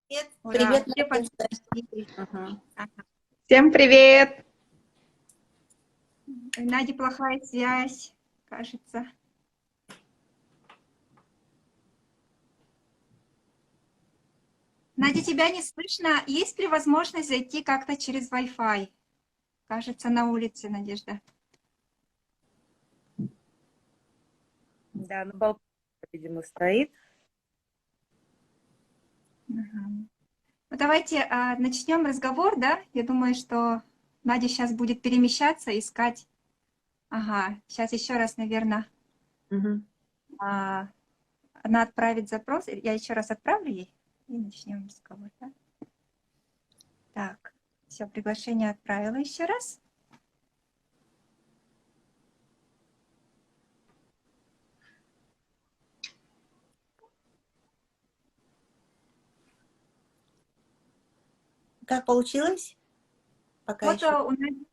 Привет, Ура, привет, все Надежда. подключились. Ага. Ага. Всем привет! У Нади плохая связь, кажется. Надя, тебя не слышно. Есть ли возможность зайти как-то через Wi-Fi? Кажется, на улице, Надежда. Да, на балконе, видимо, стоит. Ага. Ну, давайте начнем разговор, да? Я думаю, что Надя сейчас будет перемещаться, искать. Ага, сейчас еще раз, наверное, Мгм. она отправит запрос. Я еще раз отправлю ей и начнем разговор, да? Так, все, приглашение отправила еще раз. Как получилось? Пока Вот еще. О, у Нади,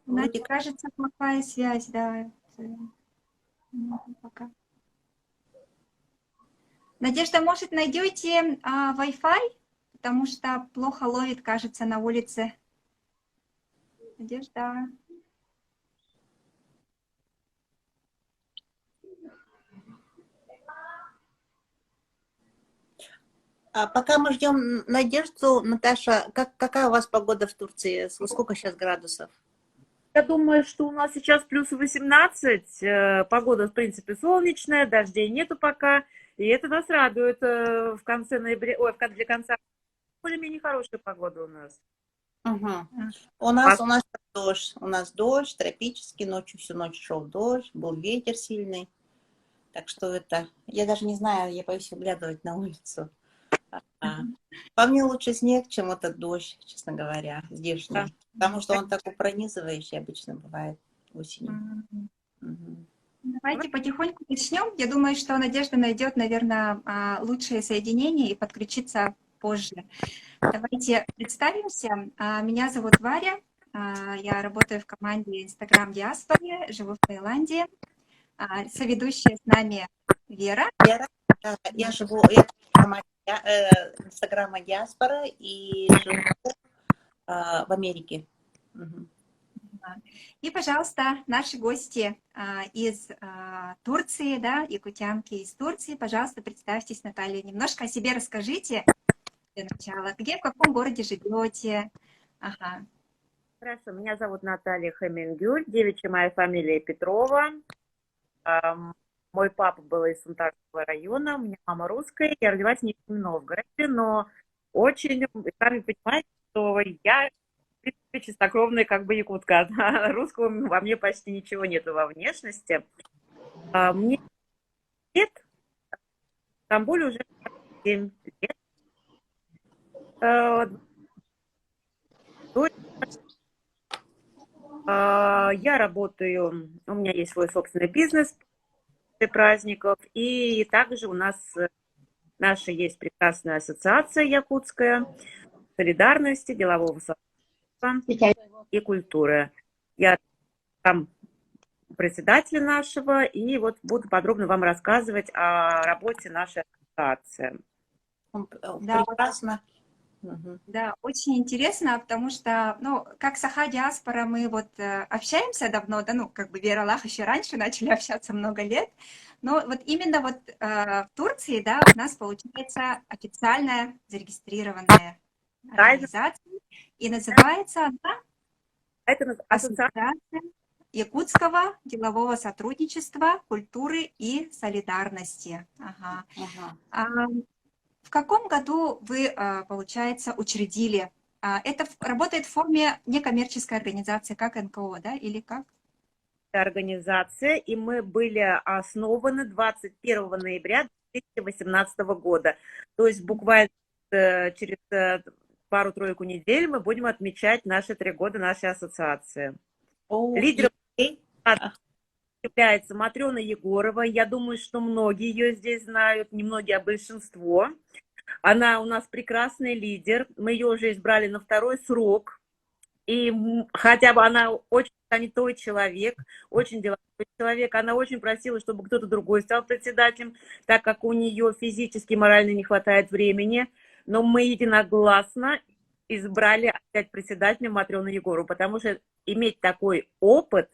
вроде как. кажется, плохая связь, да. Пока. Надежда, может, найдете Wi-Fi? Потому что плохо ловит, кажется, на улице. Надежда. Пока мы ждем Надежду, Наташа, какая у вас погода в Турции? Сколько сейчас градусов? Я думаю, что у нас сейчас плюс 18. Погода, в принципе, солнечная, дождей нету пока. И это нас радует в конце ноября, для конца. Более-менее хорошая погода у нас. Угу. А, У нас дождь. У нас дождь, тропический, ночью всю ночь шел дождь, был ветер сильный. Так что это, я даже не знаю, я боюсь выглядывать на улицу. По мне лучше снег, чем этот дождь, честно говоря, Да. здешний. Потому что он такой пронизывающий обычно бывает осенью. м. Мгм. Давайте потихоньку начнем. Я думаю, что Надежда найдет, наверное, лучшее соединение и подключится позже. Давайте представимся. Меня зовут Варя. Я работаю в команде Instagram Диаспоре, живу в Таиланде. Соведущая с нами Вера. Я в команде Инстаграма Диаспора и живу в Америке. Мгм. И, пожалуйста, наши гости из Турции, да, якутянки из Турции. Пожалуйста, представьтесь, Наталья, немножко о себе расскажите для начала. Где, в каком городе живете? Ага. Хорошо, меня зовут Наталья Хамингюль, девичья моя фамилия Петрова. Мой папа был из Сунтарского района, у меня мама русская, я родилась в Нижнем Новгороде, но очень, сами понимаете, что я, в принципе, чистокровная как бы якутка. Русского во мне почти ничего нету во внешности. Мне лет, в Стамбуле уже 7 лет. Э, то есть, Я работаю, у меня есть свой собственный бизнес для праздников, и также у нас наша есть прекрасная ассоциация якутская солидарности, делового сообщества и культуры. Я там председатель нашего, и вот буду подробно вам рассказывать о работе нашей ассоциации. Да, Прекрасно. Мгм. да, очень интересно, потому что, ну, как Саха Диаспора мы вот общаемся давно, да, ну, как бы Вера Лах еще раньше начали общаться много лет, но вот именно вот в Турции, да, у нас получается официальная зарегистрированная Тайна- организация, и называется она Это ассоциация. Ассоциация якутского делового сотрудничества, культуры и солидарности. Ага. Ага. А в каком году вы, получается, учредили? Это работает в форме некоммерческой организации, как НКО, да, или как? Организация, и мы были основаны 21 ноября 2018 года. То есть буквально через пару-тройку недель мы будем отмечать наши 3 года нашей ассоциации. О, Лидером ей. является Матрена Егорова. Я думаю, что многие ее здесь знают, не многие, а большинство. Она у нас прекрасный лидер. Мы ее уже избрали на 2-й срок. И хотя бы она очень занятой человек, очень деловой человек, она очень просила, чтобы кто-то другой стал председателем, так как у нее физически и морально не хватает времени. Но мы единогласно избрали опять председателем Матрёну Егорову, потому что иметь такой опыт,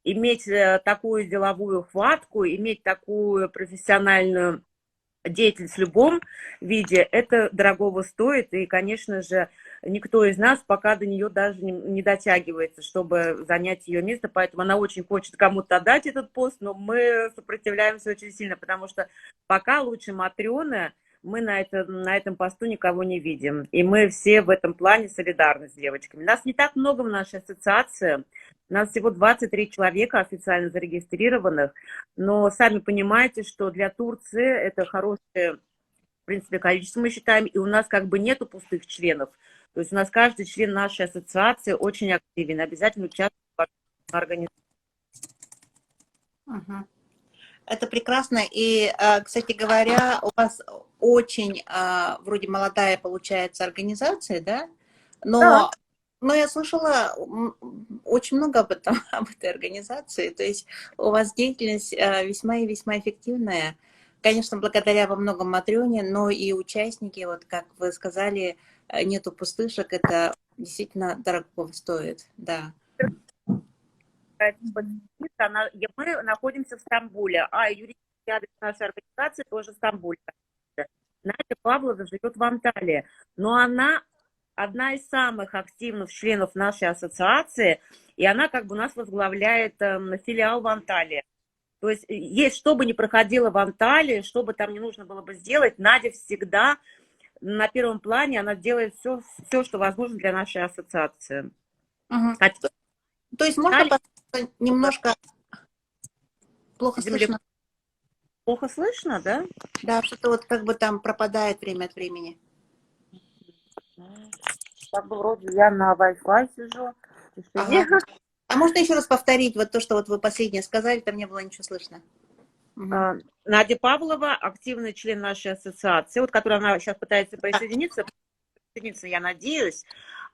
иметь такую деловую хватку, иметь такую профессиональную деятельность в любом виде, это дорогого стоит, и, конечно же, никто из нас пока до нее даже не дотягивается, чтобы занять ее место, поэтому она очень хочет кому-то отдать этот пост, но мы сопротивляемся очень сильно, потому что пока лучше Матрёны мы на этом посту никого не видим, и мы все в этом плане солидарны с девочками. Нас не так много в нашей ассоциации, у нас всего 23 человека официально зарегистрированных, но сами понимаете, что для Турции это хорошее, в принципе, количество, мы считаем, и у нас как бы нету пустых членов. То есть у нас каждый член нашей ассоциации очень активен, обязательно участвует в организации. Мгм. Это прекрасно. И, кстати говоря, у вас очень вроде молодая получается организация, да? Да. Но я слышала очень много об этом, об этой организации. То есть у вас деятельность весьма и весьма эффективная. Конечно, благодаря во многом Матрёне, но и участники, вот как вы сказали, нету пустышек, это действительно дорого стоит, да. Мы находимся в Стамбуле, а юридический адрес нашей организации тоже в Стамбуле. Надя Павлова живет в Анталии, но она одна из самых активных членов нашей ассоциации, и она как бы у нас возглавляет филиал в Анталии. То есть, что бы ни проходило в Анталии, что бы там не нужно было бы сделать, Надя всегда на первом плане, она делает все, что возможно для нашей ассоциации. Угу. Хотя То есть можно немножко плохо слышно? Плохо слышно, да? Да, что-то вот как бы там пропадает время от времени. Как бы вроде я на Wi-Fi сижу. Ага. А можно еще раз повторить вот то, что вот вы последнее сказали, там не было ничего слышно? Угу. Надя Павлова, активный член нашей ассоциации, вот которая она сейчас пытается присоединиться, я надеюсь,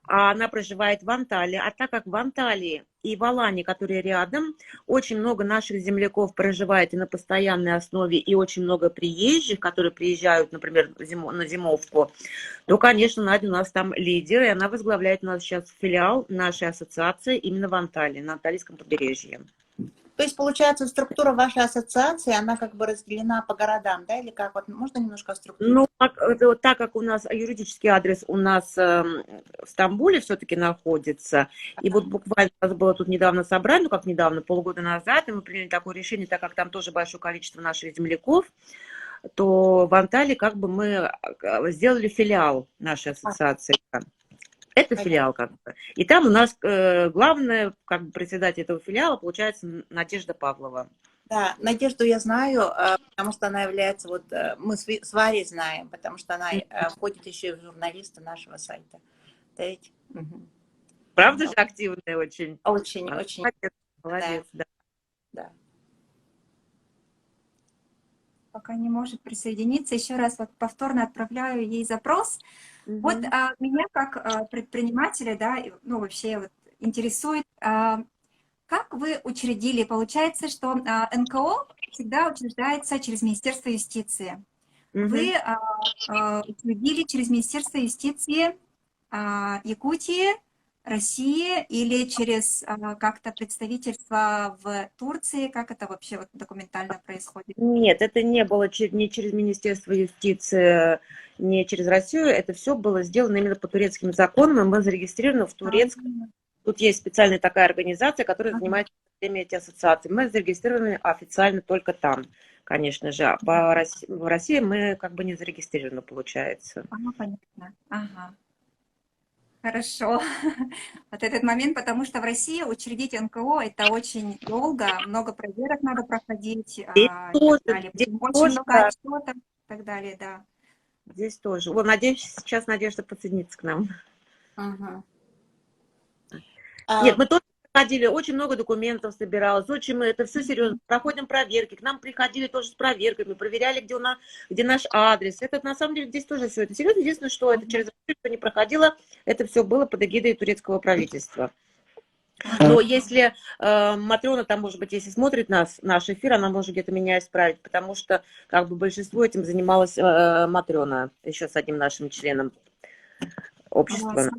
она проживает в Анталии, а так как в Анталии и в Алане, которые рядом, очень много наших земляков проживает и на постоянной основе, и очень много приезжих, которые приезжают, например, на зимовку, то, конечно, Надя у нас там лидер, и она возглавляет у нас сейчас филиал нашей ассоциации именно в Анталии, на Анталийском побережье. То есть, получается, структура вашей ассоциации, она как бы разделена по городам, да, или как? Вот можно немножко о структуре? Ну, так как у нас юридический адрес у нас в Стамбуле все-таки находится, и вот буквально у нас было тут недавно собрание, ну как недавно, полгода назад, и мы приняли такое решение, так как там тоже большое количество наших земляков, то в Анталии как бы мы сделали филиал нашей ассоциации. Это филиал как бы. И там у нас главная как бы председатель этого филиала получается Надежда Павлова. Да, Надежду я знаю, потому что она является, вот мы с Варей знаем, потому что она входит еще и в журналисты нашего сайта. Да ведь? Угу. Правда же активная очень? Очень, очень. Молодец, да. Да. Пока не может присоединиться, еще раз вот повторно отправляю ей запрос. Вот меня как предпринимателя, да, ну вообще вот интересует, как вы учредили? Получается, что НКО всегда учреждается через Министерство юстиции. Вы учредили через Министерство юстиции Якутии, России или через как-то представительство в Турции? Как это вообще вот документально происходит? Нет, это не было ни через Министерство юстиции, ни через Россию. Это все было сделано именно по турецким законам, и мы зарегистрированы в Турецком. Тут есть специальная такая организация, которая занимается всеми этими ассоциациями. Мы зарегистрированы официально только там, конечно же. А в России мы как бы не зарегистрированы, получается. Понятно. Ага. Хорошо. Вот этот момент, потому что в России учредить НКО это очень долго, много проверок надо проходить, очень много отчетов и так далее, да. Здесь тоже. Вот, надеюсь, сейчас Надежда подсоединится к нам. Угу. Нет, мы тоже ходили, очень много документов собиралось, очень мы, это все серьезно. Проходим проверки, к нам приходили тоже с проверками, проверяли, где наш адрес. Это на самом деле здесь тоже все это серьезно. Единственное, что это через что не проходило, это все было под эгидой турецкого правительства. Но если Матрена, там, может быть, если смотрит наш эфир, она может где-то меня исправить, потому что как бы большинство этим занималась Матрена, еще с одним нашим членом общества.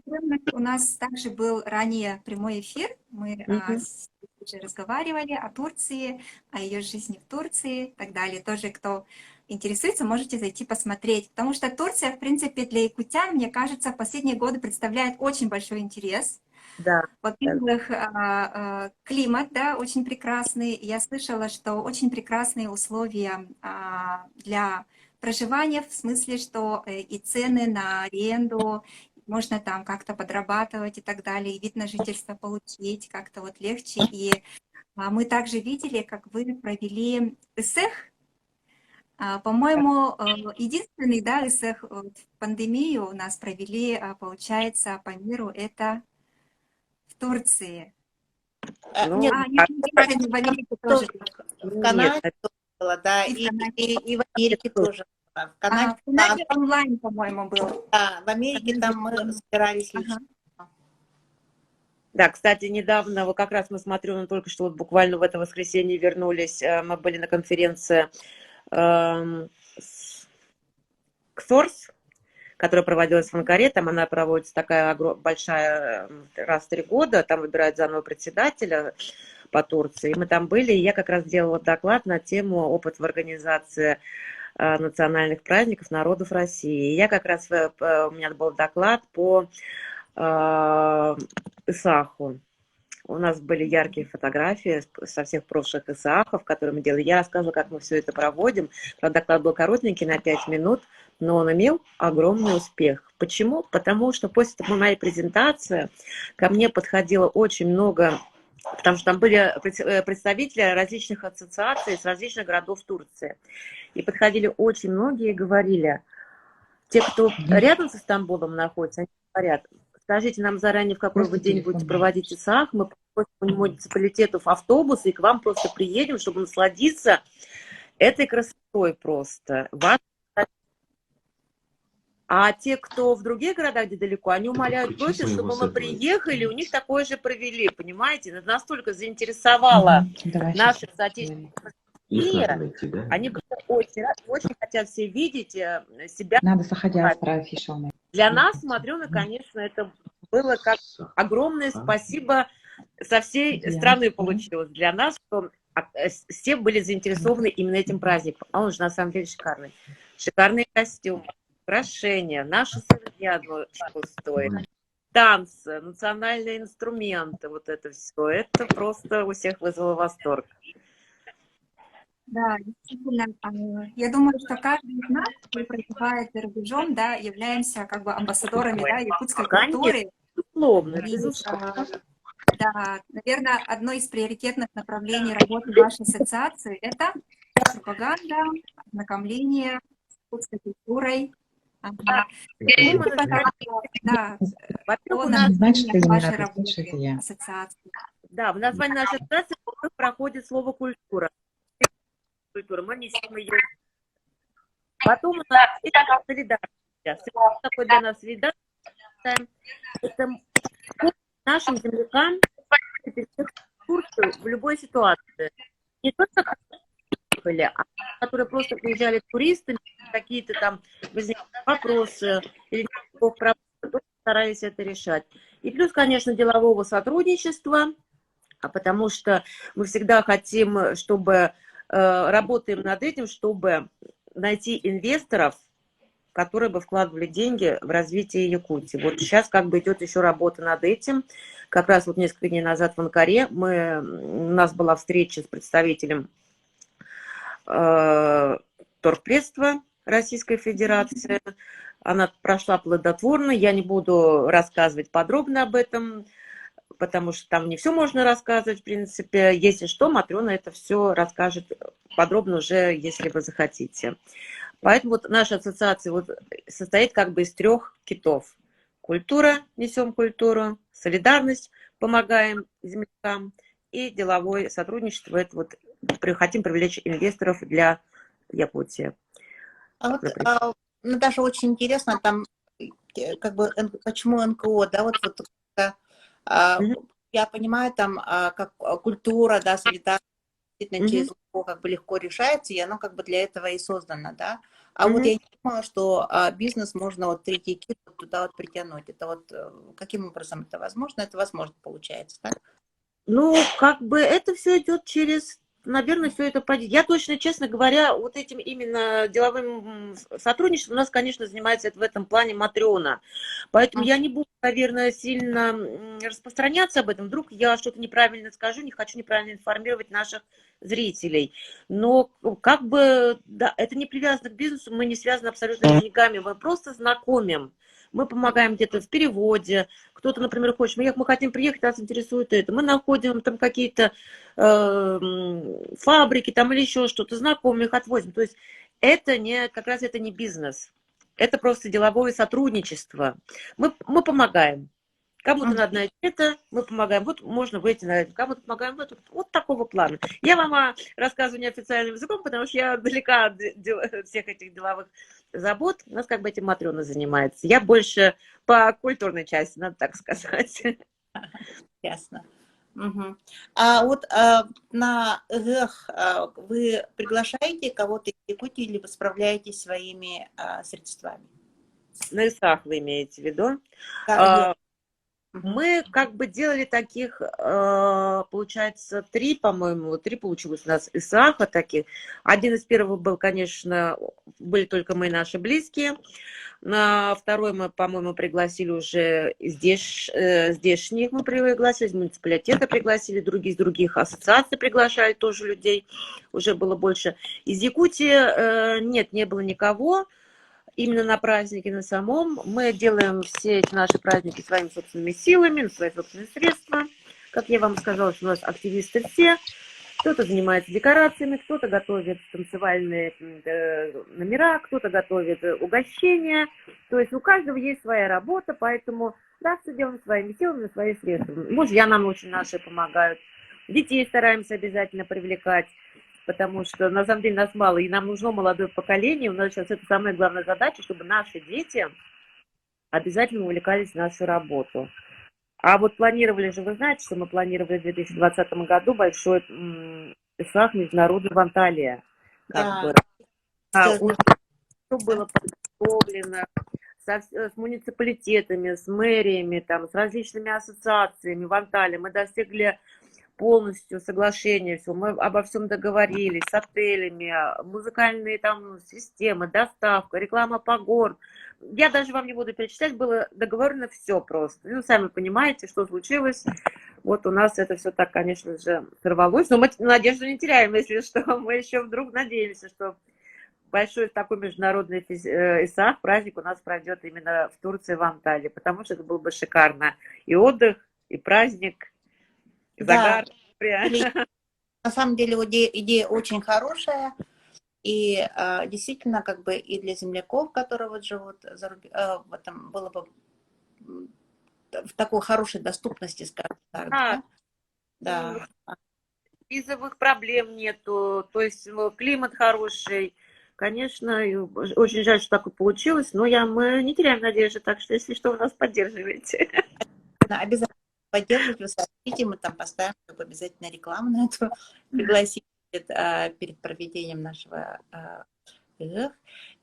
У нас также был ранее прямой эфир. Мы уже разговаривали о Турции, о ее жизни в Турции и так далее. Тоже, кто интересуется, можете зайти посмотреть. Потому что Турция, в принципе, для якутян, мне кажется, в последние годы представляет очень большой интерес. Да. Во-первых, климат, да, очень прекрасный. Я слышала, что очень прекрасные условия для проживания, в смысле, что и цены на аренду, можно там как-то подрабатывать и так далее, и вид на жительство получить как-то вот легче. И мы также видели, как вы провели ЭСЭХ. По-моему, единственный, да, ЭСЭХ в пандемию у нас провели, получается, по миру, это в Турции. Нет, в Америке тоже. в Канаде было, да, и в Америке тоже. В Канаде онлайн, по-моему, был. Да, в Америке там мы собирались лично. Да, кстати, недавно, вот как раз мы смотрели, только что вот буквально в это воскресенье вернулись, мы были на конференции КСОРС, которая проводилась в Анкаре, там она проводится такая большая, раз в 3 года, там выбирают заново председателя по Турции. Мы там были, и я как раз делала доклад на тему опыт в организации национальных праздников народов России. И я как раз, у меня был доклад по ИСАХу. У нас были яркие фотографии со всех прошлых ИСАХов, которые мы делали. Я рассказывала, как мы все это проводим. Правда, доклад был коротенький, на 5 минут, но он имел огромный успех. Почему? Потому что после моей презентации ко мне подходило очень много, потому что там были представители различных ассоциаций с различных городов Турции. И подходили очень многие и говорили, те, кто рядом со Стамбулом находится, они говорят, скажите нам заранее, в какой вы день будете проводить ИСАХ, мы попросим муниципалитетов автобус и к вам просто приедем, чтобы насладиться этой красотой просто. А те, кто в других городах, где далеко, они умоляют, просят, чтобы мы приехали, у них такое же провели, понимаете? Это настолько заинтересовало наших соотечественников. Они очень хотят все видеть себя. Надо заходя про афишу. Для нас, Матрена, конечно, это было как огромное спасибо со всей страны получилось. Для нас, что все были заинтересованы именно этим праздником. А он же на самом деле шикарный. Шикарные костюмы, украшения, наши сыновья стоят, танцы, национальные инструменты, вот это все. Это просто у всех вызвало восторг. Да, действительно. Я думаю, что каждый из нас, кто проживает за рубежом, да, являемся как бы амбассадорами, да, якутской культуры. Безусловно, И, безусловно. да, наверное, одно из приоритетных направлений работы вашей ассоциации – это пропаганда, ознакомление с якутской культурой. Да, вашей работы ассоциации. Да, в названии нашей ассоциации проходит слово «культура». Мы несем ее. Потом у нас есть солидарность. Что такое для нас солидарность? Это нашим землякам в любой ситуации. Не только которые просто приезжали туристами, какие-то там вопросы или старались это решать. И плюс, конечно, делового сотрудничества, потому что мы всегда хотим, чтобы работаем над этим, чтобы найти инвесторов, которые бы вкладывали деньги в развитие Якутии. Вот сейчас как бы идет еще работа над этим. Как раз вот несколько дней назад в Анкаре у нас была встреча с представителем торгпредства Российской Федерации. Она прошла плодотворно. Я не буду рассказывать подробно об этом, потому что там не все можно рассказывать, в принципе. Если что, Матрена это все расскажет подробно уже, если вы захотите. Поэтому вот наша ассоциация вот состоит как бы из 3 китов. Культура, несем культуру, солидарность, помогаем землякам, и деловое сотрудничество, это вот хотим привлечь инвесторов для Якутии. А вот, Наташа, очень интересно, там, как бы, почему НКО, да, вот а, Мгм. я понимаю, там, как культура, да, солидарность, действительно, через Мгм. НКО как бы легко решается, и оно как бы для этого и создано, да. А вот Мгм. я не думала, что бизнес можно вот третий кит вот туда вот притянуть. Это вот каким образом это возможно? Это возможно, получается, так? Ну, как бы это все идет через, наверное, все это пойдет. Я точно, честно говоря, вот этим именно деловым сотрудничеством у нас, конечно, занимается в этом плане Матрена. Поэтому я не буду, наверное, сильно распространяться об этом. Вдруг я что-то неправильно скажу, не хочу неправильно информировать наших зрителей. Но как бы, да, это не привязано к бизнесу, мы не связаны абсолютно с деньгами, мы просто знакомим. Мы помогаем где-то в переводе, кто-то, например, хочет, мы хотим приехать, нас интересует это. Мы находим там какие-то фабрики там или еще что-то, знакомым их отвозим. То есть это не, как раз это не бизнес. Это просто деловое сотрудничество. Мы помогаем. Кому-то надо найти это, мы помогаем. Вот можно выйти на это, кому-то помогаем в это. Вот такого плана. Я вам рассказываю неофициальным языком, потому что я далека от всех этих деловых забот. У нас как бы этим Матрена занимается. Я больше по культурной части, надо так сказать. Ясно. Мгм. А вот на ЭГЭХ вы приглашаете кого-то из Якутии или вы справляетесь своими средствами? На ИСах вы имеете в виду? Да, ЭГЭХ. А, Мгм. Мы как бы делали таких, получается, 3, по-моему, 3 получилось у нас ИСАХа таких. Один из первых был, конечно, были только мы наши близкие. На второй мы, по-моему, пригласили уже здешних, мы пригласили, из муниципалитета пригласили, другие из других ассоциаций приглашали тоже людей, уже было больше. Из Якутии нет, не было никого. Именно на празднике, на самом. Мы делаем все эти наши праздники своими собственными силами, на свои собственные средства. Как я вам сказала, что у нас активисты все. Кто-то занимается декорациями, кто-то готовит танцевальные номера, кто-то готовит угощения. То есть у каждого есть своя работа, поэтому да, все делаем своими силами, свои средства. Мужья нам очень наши помогают. Детей стараемся обязательно привлекать, потому что на самом деле нас мало, и нам нужно молодое поколение. У нас сейчас это самая главная задача, чтобы наши дети обязательно увлекались в нашу работу. А вот планировали же, вы знаете, что мы планировали в 2020 году большой ИСАХ международный в Анталии. Как Да, бы. сказали, Уже все было подготовлено с муниципалитетами, с мэриями, там, с различными ассоциациями в Анталии. Мы достигли полностью соглашение, все, мы обо всем договорились, с отелями, музыкальные там системы, доставка, реклама по гор. Я даже вам не буду перечислять, было договорено все просто. Ну, сами понимаете, что случилось. Вот у нас это все так, конечно же, сорвалось. Но мы надежду не теряем, если что. Мы еще вдруг надеемся, что большой такой международный ИСАФ праздник у нас пройдет именно в Турции, в Анталии, потому что это было бы шикарно. И отдых, и праздник, и да, загар. на самом деле идея очень хорошая, и действительно, как бы и для земляков, которые вот живут в этом, было бы в такой хорошей доступности, скажем так, Да, да? Да. визовых проблем нету, то есть климат хороший. Конечно, и очень жаль, что так и получилось, но мы не теряем надежды, так что, если что, вы нас поддерживаете. Обязательно поддерживать, вы сообщите, мы там поставим как бы обязательно рекламу на эту, пригласить перед проведением нашего ЭГЭХ.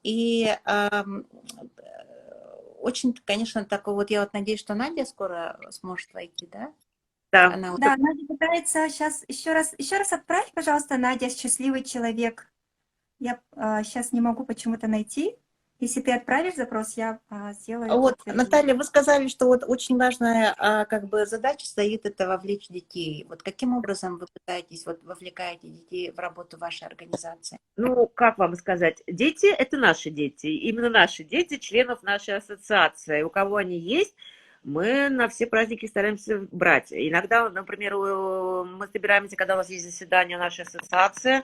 И очень, конечно, такой вот, я вот надеюсь, что Надя скоро сможет войти, да? Да. Она вот Да, Надя пытается сейчас еще раз отправь, пожалуйста, Надя, счастливый человек. Я сейчас не могу почему-то найти. Если ты отправишь запрос, я сделаю Вот, подтверждение. Наталья, вы сказали, что вот очень важная как бы задача стоит это вовлечь детей. Вот каким образом вы пытаетесь, вот вовлекаете детей в работу вашей организации? Ну, как вам сказать, дети – это наши дети, именно наши дети, членов нашей ассоциации. У кого они есть, мы на все праздники стараемся брать. Иногда, например, мы собираемся, когда у нас есть заседание нашей ассоциации,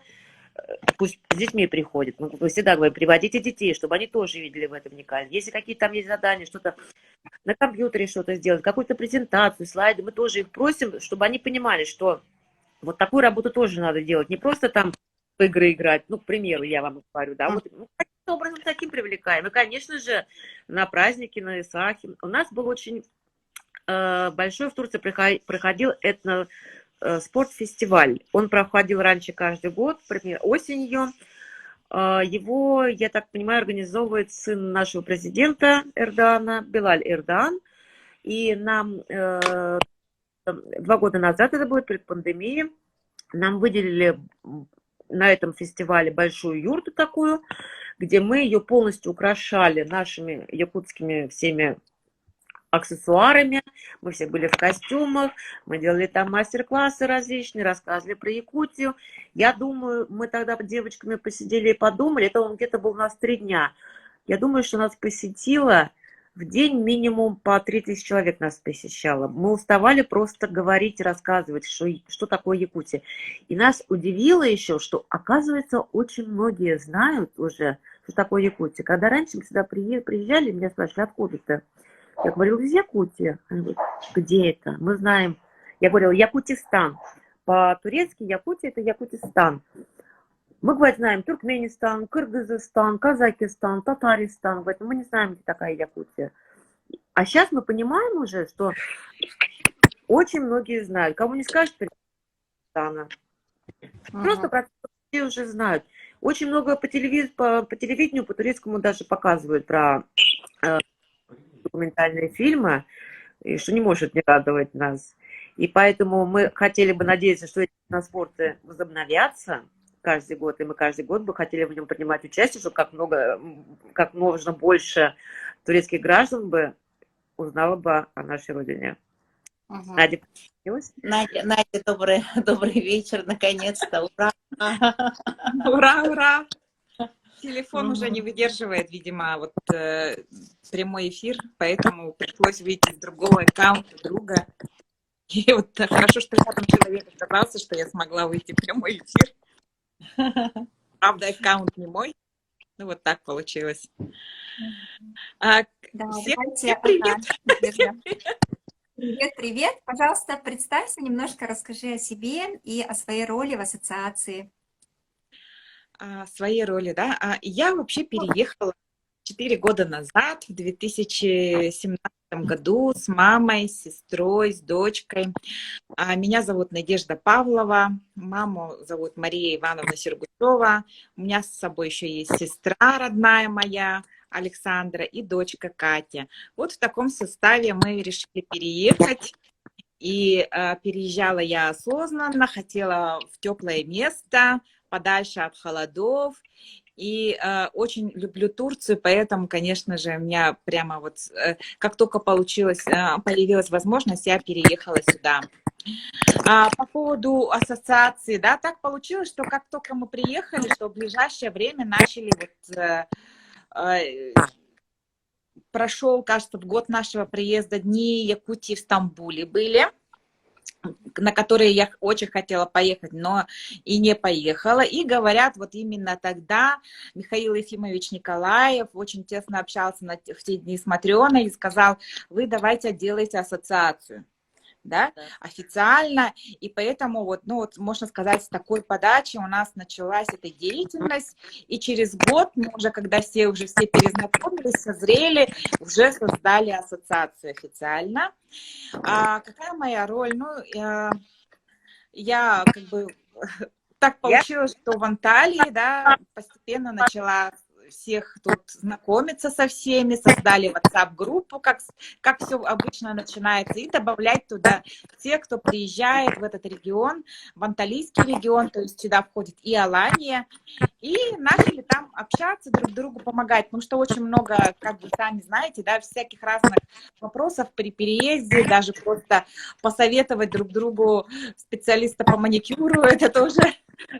пусть с детьми приходят. Мы всегда говорим, приводите детей, чтобы они тоже видели в этом уникальность. Если какие-то там есть задания, что-то на компьютере что-то сделать, какую-то презентацию, слайды, мы тоже их просим, чтобы они понимали, что вот такую работу тоже надо делать, не просто там в игры играть, ну, к примеру, я вам говорю, да, вот ну, таким образом таким привлекаем. И, конечно же, на праздники, на Исахи. У нас был очень большой в Турции проходил спортфестиваль. Он проходил раньше каждый год, например, осенью. Его, я так понимаю, организовывает сын нашего президента Эрдогана, Билаль Эрдоган. И нам 2 года назад, это будет перед пандемией, нам выделили на этом фестивале большую юрту такую, где мы ее полностью украшали нашими якутскими всеми аксессуарами, мы все были в костюмах, мы делали там мастер-классы различные, рассказывали про Якутию. Я думаю, мы тогда с девочками посидели и подумали, это он где-то был у нас 3 дня. Я думаю, что нас посетило в день минимум по 3000 человек нас посещало. Мы уставали просто говорить, рассказывать, что такое Якутия. И нас удивило еще, что, оказывается, очень многие знают уже, что такое Якутия. Когда раньше мы сюда приезжали, меня спрашивали, откуда ты? Я говорила, из Якутии. Они говорят, где это? Мы знаем. Я говорила, Якутистан. По-турецки Якутия – это Якутистан. Мы, говорит, знаем Туркменистан, Кыргызстан, Казахстан, Татарстан. Говорит, мы не знаем, где такая Якутия. А сейчас мы понимаем уже, что очень многие знают. Кому не скажешь, Казахстана. Просто практически уже знают. Очень много по телевидению, по турецкому даже показывают про документальные фильмы, и что не может не радовать нас. И поэтому мы хотели бы надеяться, что эти спорты возобновятся каждый год, и мы каждый год бы хотели в нем принимать участие, чтобы как можно больше турецких граждан бы узнало бы о нашей родине. Надя, Надя, добрый вечер, наконец-то, ура! Ура, ура! Телефон уже не выдерживает, видимо, вот прямой эфир, поэтому пришлось выйти с другого аккаунта друга. И вот хорошо, что рядом человек оказался, что я смогла выйти в прямой эфир. Правда, аккаунт не мой. Ну, вот так получилось. Да, Всем давайте, привет! Привет, привет. Пожалуйста, представься, немножко расскажи о себе и о своей роли в ассоциации. Своей роли, да. Я вообще переехала 4 года назад, в 2017 году, с мамой, с сестрой, с дочкой. Меня зовут Надежда Павлова, маму зовут Мария Ивановна Сергушова. У меня с собой еще есть сестра родная моя, Александра, и дочка Катя. Вот в таком составе мы решили переехать. И переезжала я осознанно, хотела в теплое место, подальше от холодов. И очень люблю Турцию, поэтому, конечно же, у меня прямо вот, как только появилась возможность, я переехала сюда. По поводу ассоциации, да, так получилось, что как только мы приехали, что в ближайшее время начали прошел, кажется, год нашего приезда дни Якутии в Стамбуле были, на которые я очень хотела поехать, но и не поехала. И говорят, вот именно тогда Михаил Ефимович Николаев очень тесно общался в те дни с Матрёной и сказал, вы давайте делайте ассоциацию. Да, официально, и поэтому вот, ну вот, можно сказать, с такой подачи у нас началась эта деятельность, и через год мы уже, когда все перезнакомились, созрели, уже создали ассоциацию официально. Какая моя роль? Ну, я как бы так получилось, что в Анталии, да, постепенно начала всех тут знакомиться со всеми, создали WhatsApp-группу, как все обычно начинается, и добавлять туда тех, кто приезжает в этот регион, в Анталийский регион, то есть сюда входит и Алания, и начали там общаться, друг другу помогать, потому что очень много, как вы сами знаете, да, всяких разных вопросов при переезде, даже просто посоветовать друг другу специалиста по маникюру, это тоже...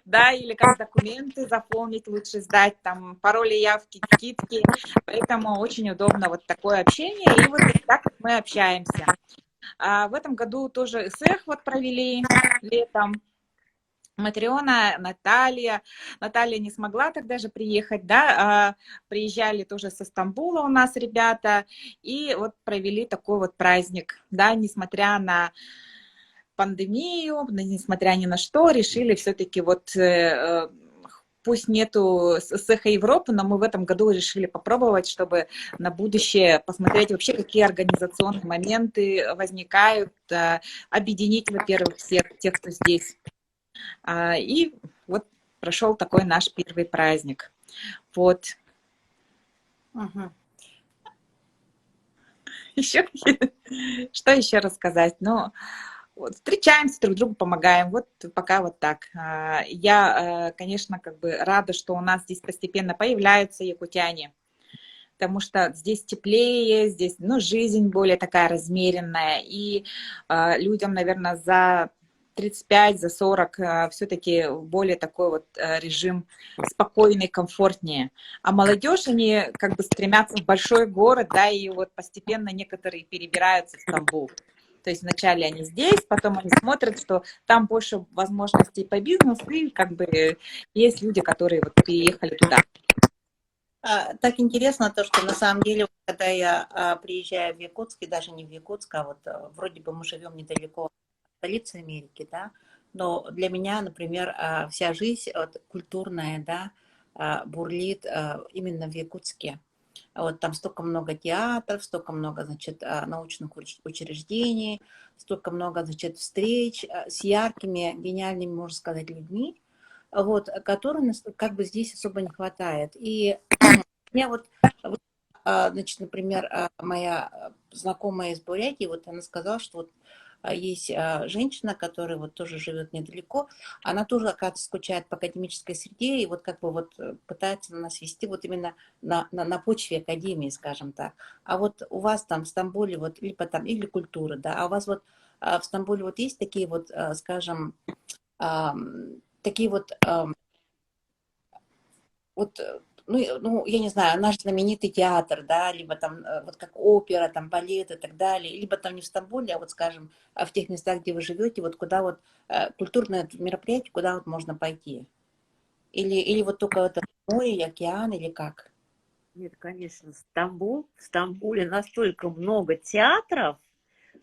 Да, или как документы заполнить, лучше сдать, там, пароли, явки, скидки. Поэтому очень удобно вот такое общение. И вот так мы общаемся. В этом году тоже СЭХ вот провели летом. Матриона, Наталья. Наталья не смогла тогда же приехать, да, приезжали тоже со Стамбула у нас ребята, и вот провели такой вот праздник, да, несмотря на пандемию, несмотря ни на что, решили все-таки вот пусть нету с эхо Европы, но мы в этом году решили попробовать, чтобы на будущее посмотреть вообще, какие организационные моменты возникают, объединить, во-первых, всех тех, кто здесь. И вот прошел такой наш первый праздник. Вот. Мгм. Еще, что еще рассказать? Ну, вот, встречаемся, друг другу помогаем. Вот пока вот так. Я, конечно, как бы рада, что у нас здесь постепенно появляются якутяне, потому что здесь теплее, здесь, ну, жизнь более такая размеренная, и людям, наверное, за 35, за 40 все-таки более такой вот режим спокойный, комфортнее. А молодежь, они как бы стремятся в большой город, да, и вот постепенно некоторые перебираются в Стамбул. То есть вначале они здесь, потом они смотрят, что там больше возможностей по бизнесу, и как бы есть люди, которые вот переехали туда. Так интересно то, что на самом деле, вот когда я приезжаю в Якутск, и даже не в Якутск, а вот вроде бы мы живем недалеко от столицы Америки, да, но для меня, например, вся жизнь вот, культурная, да, бурлит именно в Якутске. Вот там столько много театров, столько много, значит, научных учреждений, столько много, значит, встреч с яркими, гениальными, можно сказать, людьми, вот, которым как бы здесь особо не хватает. И меня вот, значит, например, моя знакомая из Бурятии, вот она сказала, что вот есть женщина, которая вот тоже живет недалеко, она тоже, оказывается, скучает по академической среде и вот как бы вот пытается на нас вести вот именно на почве академии, скажем так. А вот у вас там в Стамбуле вот либо там или культура, да, а у вас вот в Стамбуле вот есть такие вот, скажем, такие вот вот, ну, я не знаю, наш знаменитый театр, да, либо там вот как опера, там балет и так далее, либо там не в Стамбуле, а вот, скажем, в тех местах, где вы живете, вот куда вот культурное мероприятие, куда вот можно пойти? Или вот только это море, и океан, или как? Нет, конечно, Стамбул. В Стамбуле настолько много театров,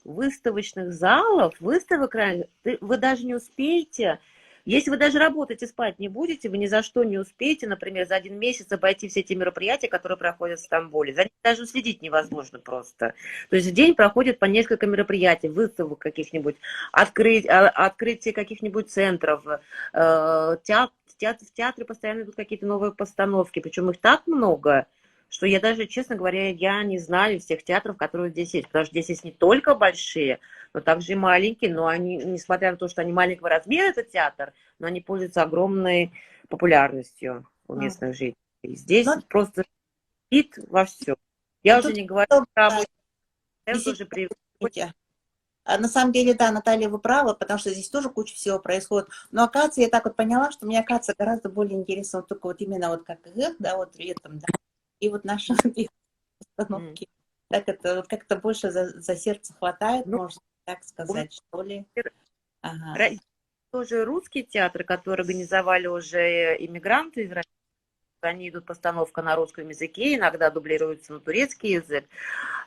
выставочных залов, выставок, вы даже не успеете, если вы даже работать и спать не будете, вы ни за что не успеете, например, за 1 месяц обойти все эти мероприятия, которые проходят в Стамбуле. За ними даже следить невозможно просто. То есть в день проходит по несколько мероприятий, выставок каких-нибудь, открытие каких-нибудь центров, в театре постоянно идут какие-то новые постановки, причем их так много, что я даже, честно говоря, я не знаю всех театров, которые здесь есть, потому что здесь есть не только большие, но также и маленькие, но они, несмотря на то, что они маленького размера, этот театр, но они пользуются огромной популярностью у местных жителей. Здесь Ну, просто вид во все. Я уже тут не говорю про работу, тоже при... действительно, на самом деле, да, Наталья, вы правы, потому что здесь тоже куча всего происходит. Но, оказывается, я так вот поняла, что мне, оказывается, гораздо более интересно вот только вот именно вот как ИГ, да, вот летом, да, и вот наши установки. Так это вот как-то больше за сердце хватает, Ну, можно так сказать, что ли. Ага. тоже русский театр, который организовали уже иммигранты из России. Они идут постановка на русском языке, иногда дублируются на турецкий язык.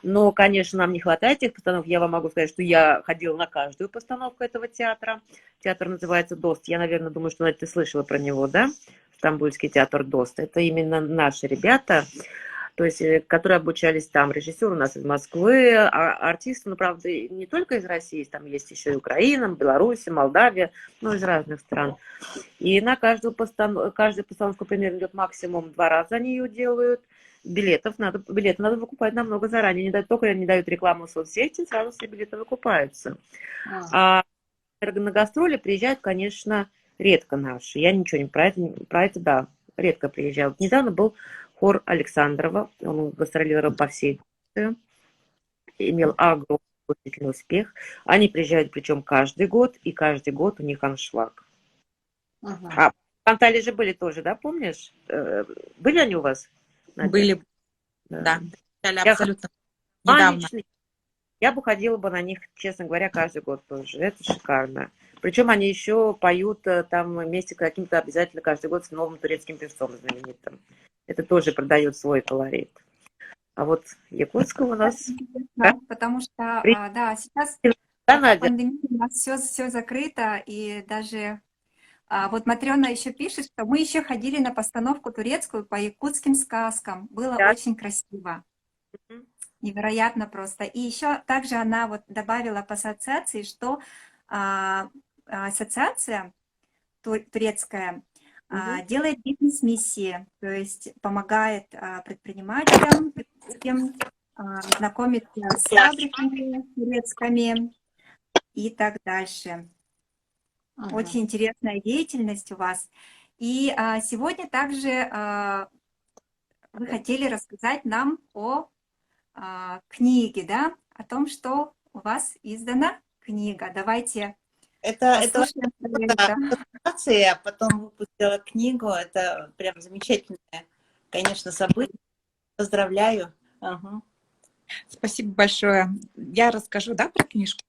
Но, конечно, нам не хватает этих постановок. Я вам могу сказать, что я ходила на каждую постановку этого театра. Театр называется «Дост». Я, наверное, думаю, что ты слышала про него, да? Стамбульский театр «Дост». Это именно наши ребята, то есть, которые обучались там. Режиссер у нас из Москвы, а артисты, ну, правда, не только из России, там есть еще и Украина, Беларусь, Молдавия, ну, из разных стран. И на каждую постановку примерно идет максимум 2 раза они ее делают. Билеты надо выкупать намного заранее. Только не дают рекламу в соцсети, сразу все билеты выкупаются. А на гастроли приезжают, конечно, редко наши. Я ничего не про это, да, редко приезжают. Недавно был хор Александрова, он гастролировал по всей Турции, имел огромный успех. Они приезжают, причем каждый год, и каждый год у них аншлаг. А в Анталии же были тоже, да, помнишь? Были они у вас? Надя? Были, да, Я абсолютно недавно. Я бы ходила бы на них, честно говоря, каждый год тоже. Это шикарно. Причем они еще поют там вместе каким-то обязательно каждый год с новым турецким певцом знаменитым. Это тоже продает свой колорит. А вот якутского у нас... Да, потому что, да, сейчас Да, Надя? пандемия, у нас все закрыто, и даже вот Матрена еще пишет, что мы еще ходили на постановку турецкую по якутским сказкам. Было Да. очень красиво. Мгм. Невероятно просто. И еще также она вот добавила по ассоциации, что ассоциация турецкая Мгм. делает бизнес-миссии, то есть помогает предпринимателям якутским, знакомиться с фабриками турецкими и так дальше. Мгм. Очень интересная деятельность у вас. И сегодня также вы хотели рассказать нам о книге, да, о том, что у вас издана книга. Давайте Это послушаем про это. презентация, а потом выпустила книгу. Это прям замечательное, конечно, событие. Поздравляю. Ага. Спасибо большое. Я расскажу, да, про книжку.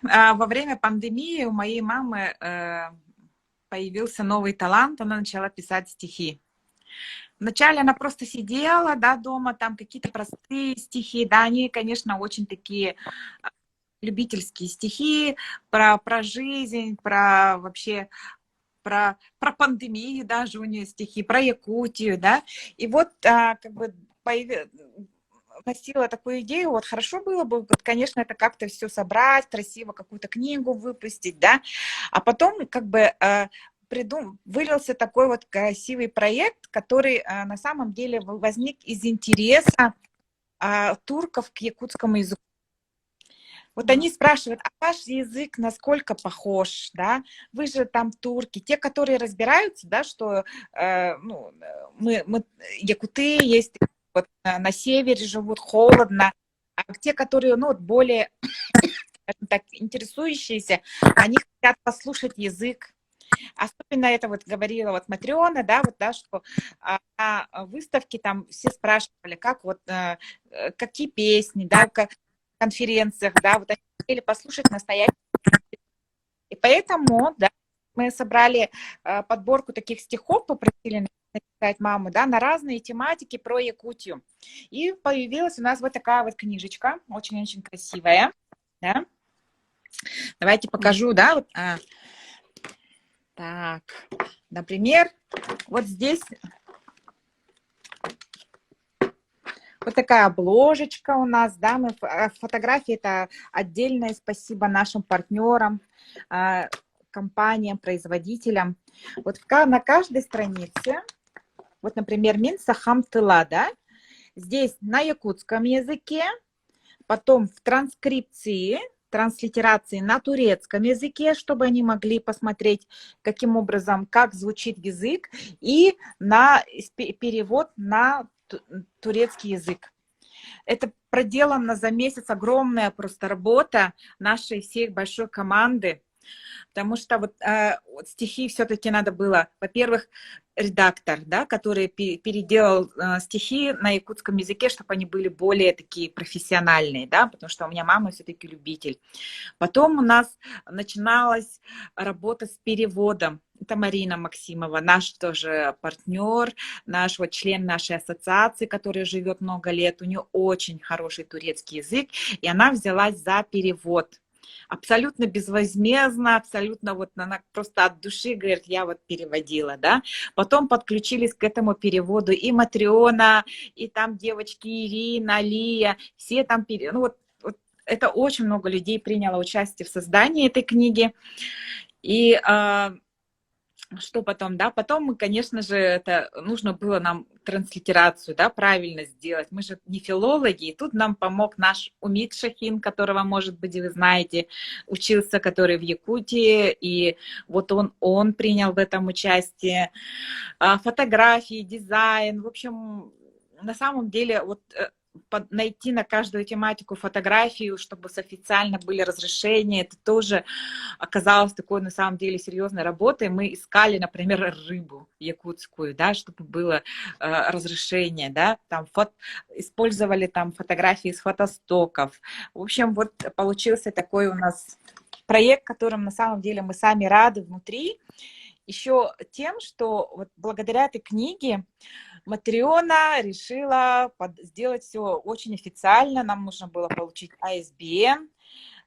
Во время пандемии у моей мамы появился новый талант, она начала писать стихи. Вначале она просто сидела, да, дома, там какие-то простые стихи, да, они, конечно, очень такие любительские стихи про жизнь, про вообще про пандемию даже у нее стихи, про Якутию, да, и вот как бы носила такую идею, вот хорошо было бы, вот, конечно, это как-то все собрать, красиво какую-то книгу выпустить, да, а потом как бы вылился такой вот красивый проект, который на самом деле возник из интереса турков к якутскому языку. Вот они спрашивают, а ваш язык насколько похож, да? Вы же там турки, те, которые разбираются, да, что ну, мы якуты есть, вот, на севере живут холодно, а те, которые, ну, вот более, скажем так, интересующиеся, они хотят послушать язык. Особенно это вот говорила вот Матрена, да, вот, да, что на выставке там все спрашивали, как вот, какие песни, да, конференциях, да, вот они хотели послушать настоящие. И поэтому, да, мы собрали подборку таких стихов, попросили написать маму, да, на разные тематики про Якутию. И появилась у нас вот такая вот книжечка, очень-очень красивая, да. Давайте покажу, да, вот, так, например, вот здесь вот такая обложечка у нас, да, мы фотографии, это отдельное спасибо нашим партнерам, компаниям, производителям. Вот на каждой странице, вот, например, Мин Сахам Тыла, да, здесь на якутском языке, потом в транскрипции, транслитерации на турецком языке, чтобы они могли посмотреть, каким образом, как звучит язык, и на перевод на турецкий язык. Это проделана за месяц огромная просто работа нашей всей большой команды, потому что вот стихи все-таки надо было, во-первых, редактор, да, который переделал стихи на якутском языке, чтобы они были более такие профессиональные, да, потому что у меня мама все-таки любитель. Потом у нас начиналась работа с переводом. Это Марина Максимова, наш тоже партнер, наш вот член нашей ассоциации, который живет много лет. У нее очень хороший турецкий язык, и она взялась за перевод. Абсолютно безвозмездно, абсолютно вот она просто от души говорит, я вот переводила, да. Потом подключились к этому переводу и Матрена, и там девочки Ирина, Лия, все там, ну вот это очень много людей приняло участие в создании этой книги. И что потом, да? Потом мы, конечно же, это нужно было нам транслитерацию, да, правильно сделать. Мы же не филологи, и тут нам помог наш Умит Шахин, которого, может быть, вы знаете, учился, который в Якутии, и вот он принял в этом участие. Фотографии, дизайн, в общем, на самом деле, вот найти на каждую тематику фотографию, чтобы официально были разрешения. Это тоже оказалось такой, на самом деле, серьезной работой. Мы искали, например, рыбу якутскую, да, чтобы было разрешение, да, там использовали там фотографии с фотостоков. В общем, вот получился такой у нас проект, которым на самом деле мы сами рады внутри. Еще тем, что вот благодаря этой книге Матриона решила сделать все очень официально. Нам нужно было получить ISBN.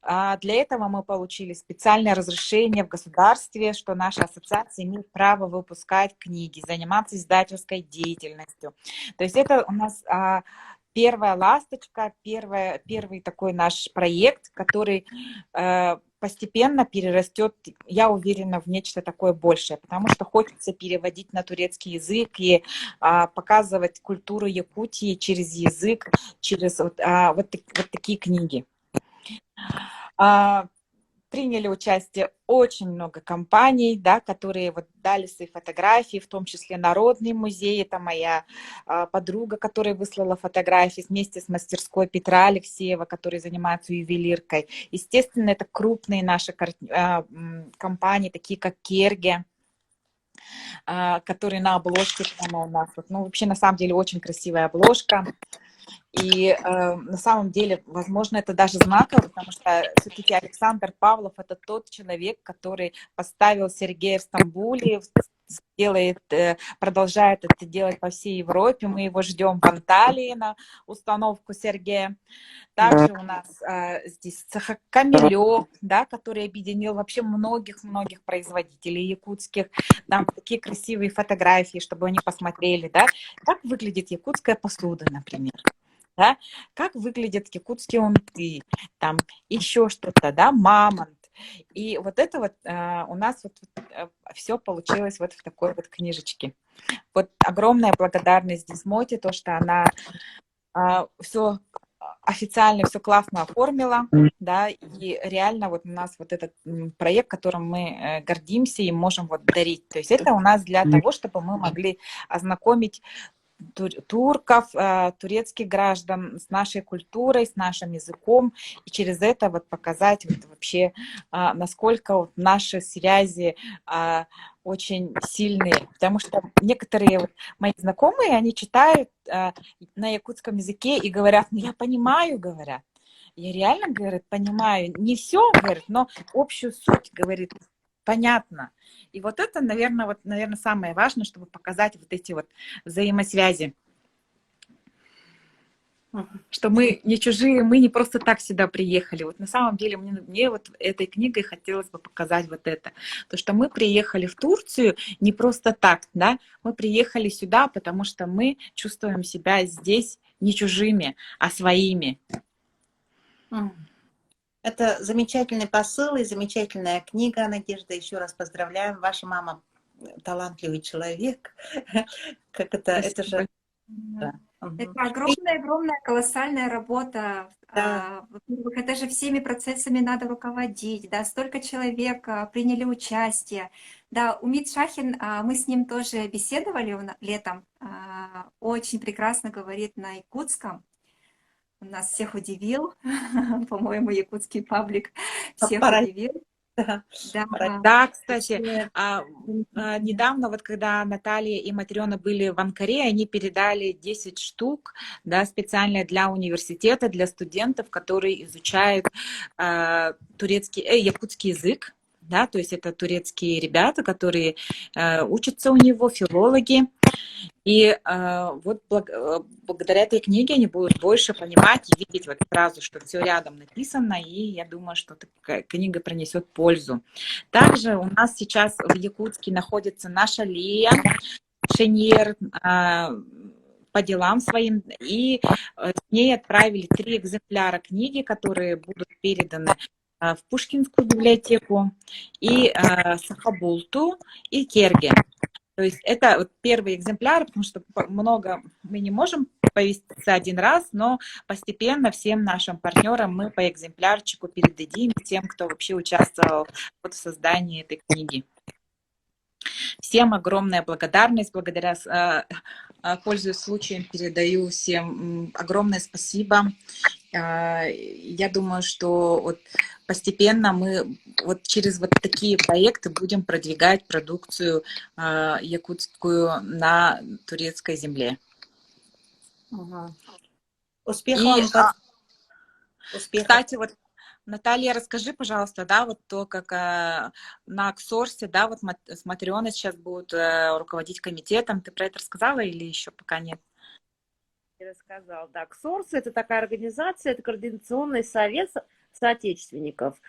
Для этого мы получили специальное разрешение в государстве, что наша ассоциация имеет право выпускать книги, заниматься издательской деятельностью. То есть это у нас первая ласточка, первый такой наш проект, который постепенно перерастет, я уверена, в нечто такое большее, потому что хочется переводить на турецкий язык и показывать культуру Якутии через язык, через вот такие книги. Приняли участие очень много компаний, да, которые вот дали свои фотографии, в том числе Народный музей. Это моя подруга, которая выслала фотографии вместе с мастерской Петра Алексеева, который занимается ювелиркой. Естественно, это крупные наши компании, такие как Керге, которые на обложке прямо у нас. Ну, вообще, на самом деле, очень красивая обложка. И на самом деле, возможно, это даже знаково, потому что все-таки Александр Павлов – это тот человек, который поставил Сергея в Стамбуле, продолжает это делать по всей Европе. Мы его ждем в Анталии на установку Сергея. Также у нас здесь Камилёв, да, который объединил вообще многих-многих производителей якутских. Там такие красивые фотографии, чтобы они посмотрели, да, как выглядит якутская посуда, например. Да? Как выглядят якутские унты, там еще что-то, да, мамонт. И вот это вот у нас вот все получилось вот в такой вот книжечке. Вот огромная благодарность Дисмоте, то, что она все официально, все классно оформила, да, и реально вот у нас вот этот проект, которым мы гордимся и можем вот дарить. То есть это у нас для того, чтобы мы могли ознакомить турков, турецких граждан с нашей культурой, с нашим языком, и через это вот показать вот вообще, насколько вот наши связи очень сильные, потому что некоторые вот мои знакомые, они читают на якутском языке и говорят, ну я понимаю, говорят, я реально, говорит, понимаю, не все, говорит, но общую суть, говорит, понятно. И вот это, наверное, самое важное, чтобы показать вот эти вот взаимосвязи. Что мы не чужие, мы не просто так сюда приехали. Вот на самом деле мне вот этой книгой хотелось бы показать вот это. То, что мы приехали в Турцию не просто так, да, мы приехали сюда, потому что мы чувствуем себя здесь не чужими, а своими. Это замечательный посыл и замечательная книга, Надежда. Еще раз поздравляем. Ваша мама талантливый человек. Как это же... Да. Это огромная, колоссальная работа. Да. Во-первых, это же всеми процессами надо руководить. Да, столько человек приняли участие. Да, Умит Шахин, мы с ним тоже беседовали летом. Очень прекрасно говорит на якутском. Он нас всех удивил. По-моему, якутский паблик всех удивил. Да, кстати, недавно, вот когда Наталья и Матриона были в Анкаре, они передали 10 штук, да, специально для университета, для студентов, которые изучают якутский язык. Да, то есть это турецкие ребята, которые учатся у него, филологи. И вот благодаря этой книге они будут больше понимать и видеть вот сразу, что все рядом написано, и я думаю, что такая книга принесет пользу. Также у нас сейчас в Якутске находится наша Лия Шеньер по делам своим, и с ней отправили 3 экземпляра книги, которые будут переданы в Пушкинскую библиотеку, и Сахабулту, и Керге. То есть это вот первый экземпляр, потому что много мы не можем повеситься один раз, но постепенно всем нашим партнерам мы по экземплярчику передадим, тем, кто вообще участвовал вот в создании этой книги. Всем огромная благодарность. Благодаря Пользуясь случаем, передаю всем огромное спасибо. Я думаю, что вот постепенно мы вот через вот такие проекты будем продвигать продукцию якутскую на турецкой земле. Мгм. Успехов И, вам, успехов. кстати, вот, Наталья, расскажи, пожалуйста, да, вот то, как на Аксорсе, да, вот с Матрёной сейчас будут руководить комитетом. Ты про это рассказала или еще пока нет? Я рассказал, да. КСОРС — это такая организация, это координационный совет соотечественников.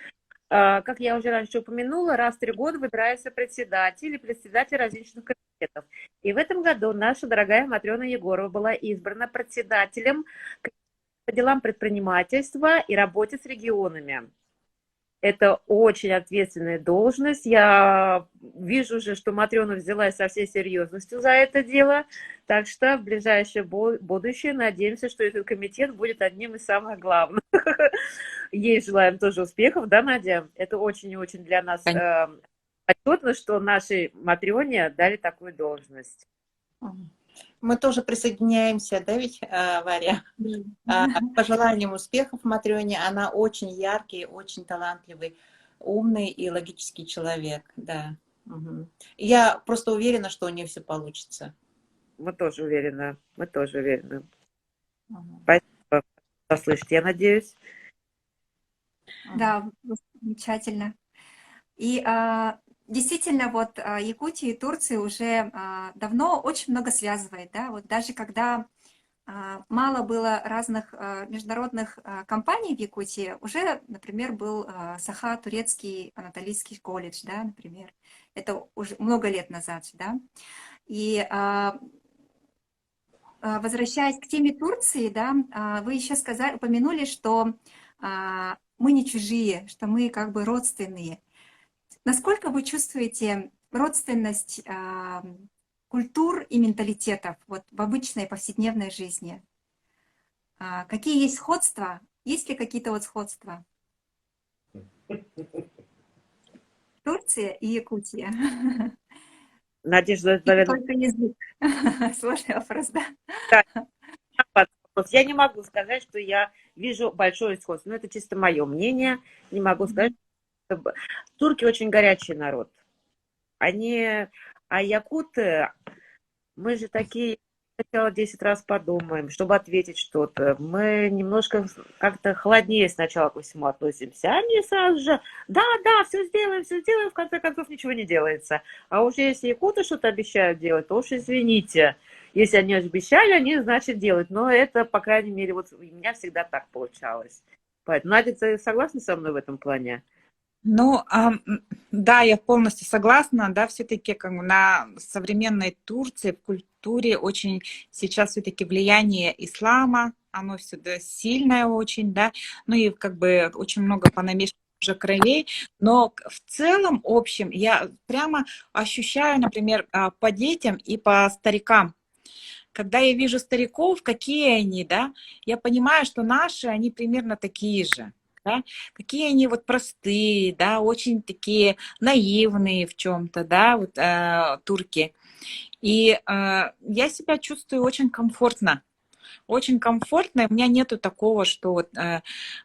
Как я уже раньше упомянула, раз в 3 года выбирается председатель и председатель различных комитетов. И в этом году наша дорогая Матрёна Егорова была избрана председателем по делам предпринимательства и работе с регионами. Это очень ответственная должность. Я вижу уже, что Матрёна взялась со всей серьезностью за это дело. Так что в ближайшее будущее надеемся, что этот комитет будет одним из самых главных. Ей желаем тоже успехов, да, Надя? Это очень и очень для нас почетно, что нашей Матрёне дали такую должность. Мгм. Мы тоже присоединяемся, да, ведь, Варя? Пожеланием успехов Матрёне. Она очень яркий, очень талантливый, умный и логический человек, да. Мгм. Я просто уверена, что у нее все получится. Мы тоже уверены. Мы тоже уверены. Мгм. Спасибо. Послышать, я надеюсь. Да, замечательно. И действительно, вот Якутию и Турцию уже давно очень много связывает, да, вот даже когда мало было разных международных компаний в Якутии, уже, например, был Саха турецкий анатолийский колледж, да, например, это уже много лет назад, да, и возвращаясь к теме Турции, да, вы еще упомянули, что мы не чужие, что мы как бы родственные. Насколько вы чувствуете родственность культур и менталитетов вот, в обычной повседневной жизни? Какие есть сходства? Есть ли какие-то вот сходства? Турция и Якутия. Надежда, И только язык. Сложный вопрос, да? я не могу сказать, что я вижу большое сходство. Но это чисто мое мнение. Не могу сказать. Турки очень горячий народ. Они, а якуты, мы же такие, сначала 10 раз подумаем, чтобы ответить что-то. Мы немножко как-то холоднее сначала ко всему относимся. Они сразу же, да, все сделаем, в конце концов ничего не делается. А уже если якуты что-то обещают делать, то уж извините. Если они обещали, они, значит, делают. Но это, по крайней мере, вот у меня всегда так получалось. Поэтому, Надя, ты согласна со мной в этом плане? Ну, да, я полностью согласна, да, все-таки как бы на современной Турции в культуре очень сейчас все-таки влияние ислама, оно всегда сильное очень, да, ну и как бы очень много понамешано уже кровей, но в целом, общем, я прямо ощущаю, например, по детям и по старикам. Когда я вижу стариков, какие они, да, я понимаю, что наши, они примерно такие же. Да? Какие они вот простые, да, очень такие наивные в чем-то, да, вот турки. И я себя чувствую очень комфортно, и у меня нету такого, что вот,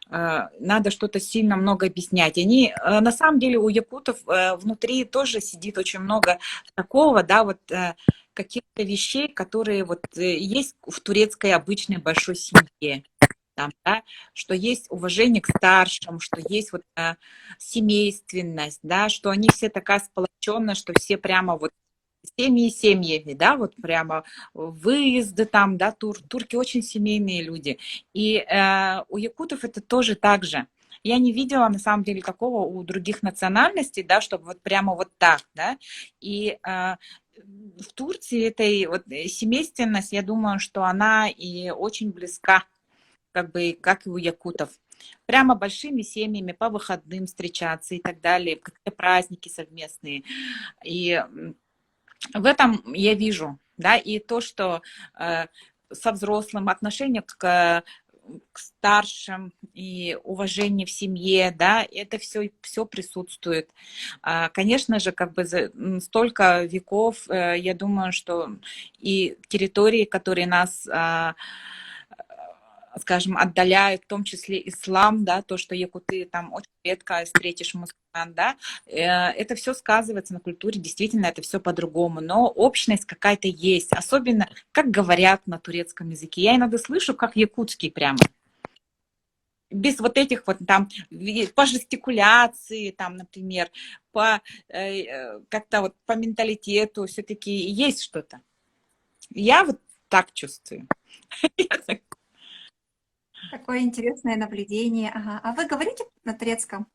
надо что-то сильно много объяснять. Они, на самом деле, у якутов внутри тоже сидит очень много такого, да, вот каких-то вещей, которые вот есть в турецкой обычной большой семье. Там, да, что есть уважение к старшим, что есть вот семейственность, да, что они все такая сплоченная, что все прямо вот семьями, да, вот прямо выезды там, да, турки очень семейные люди. И у якутов это тоже так же. Я не видела, на самом деле, такого у других национальностей, да, чтобы вот прямо вот так, да. И в Турции этой вот семейственность, я думаю, что она и очень близка, как бы, как и у якутов. Прямо большими семьями по выходным встречаться и так далее, какие-то праздники совместные. И в этом я вижу, да, и то, что со взрослым отношение к к старшим и уважение в семье, да, это все присутствует. Конечно же, как бы столько веков, я думаю, что и территории, которые нас, скажем, отдаляют, в том числе ислам, да, то, что якуты там очень редко встретишь мусульман, да, это все сказывается на культуре, действительно, это все по-другому, но общность какая-то есть, особенно, как говорят на турецком языке. Я иногда слышу, как якутский прямо, без вот этих вот там, по жестикуляции, там, например, по как-то вот по менталитету все-таки есть что-то. Я вот так чувствую. Такое интересное наблюдение. Ага. А вы говорите на турецком?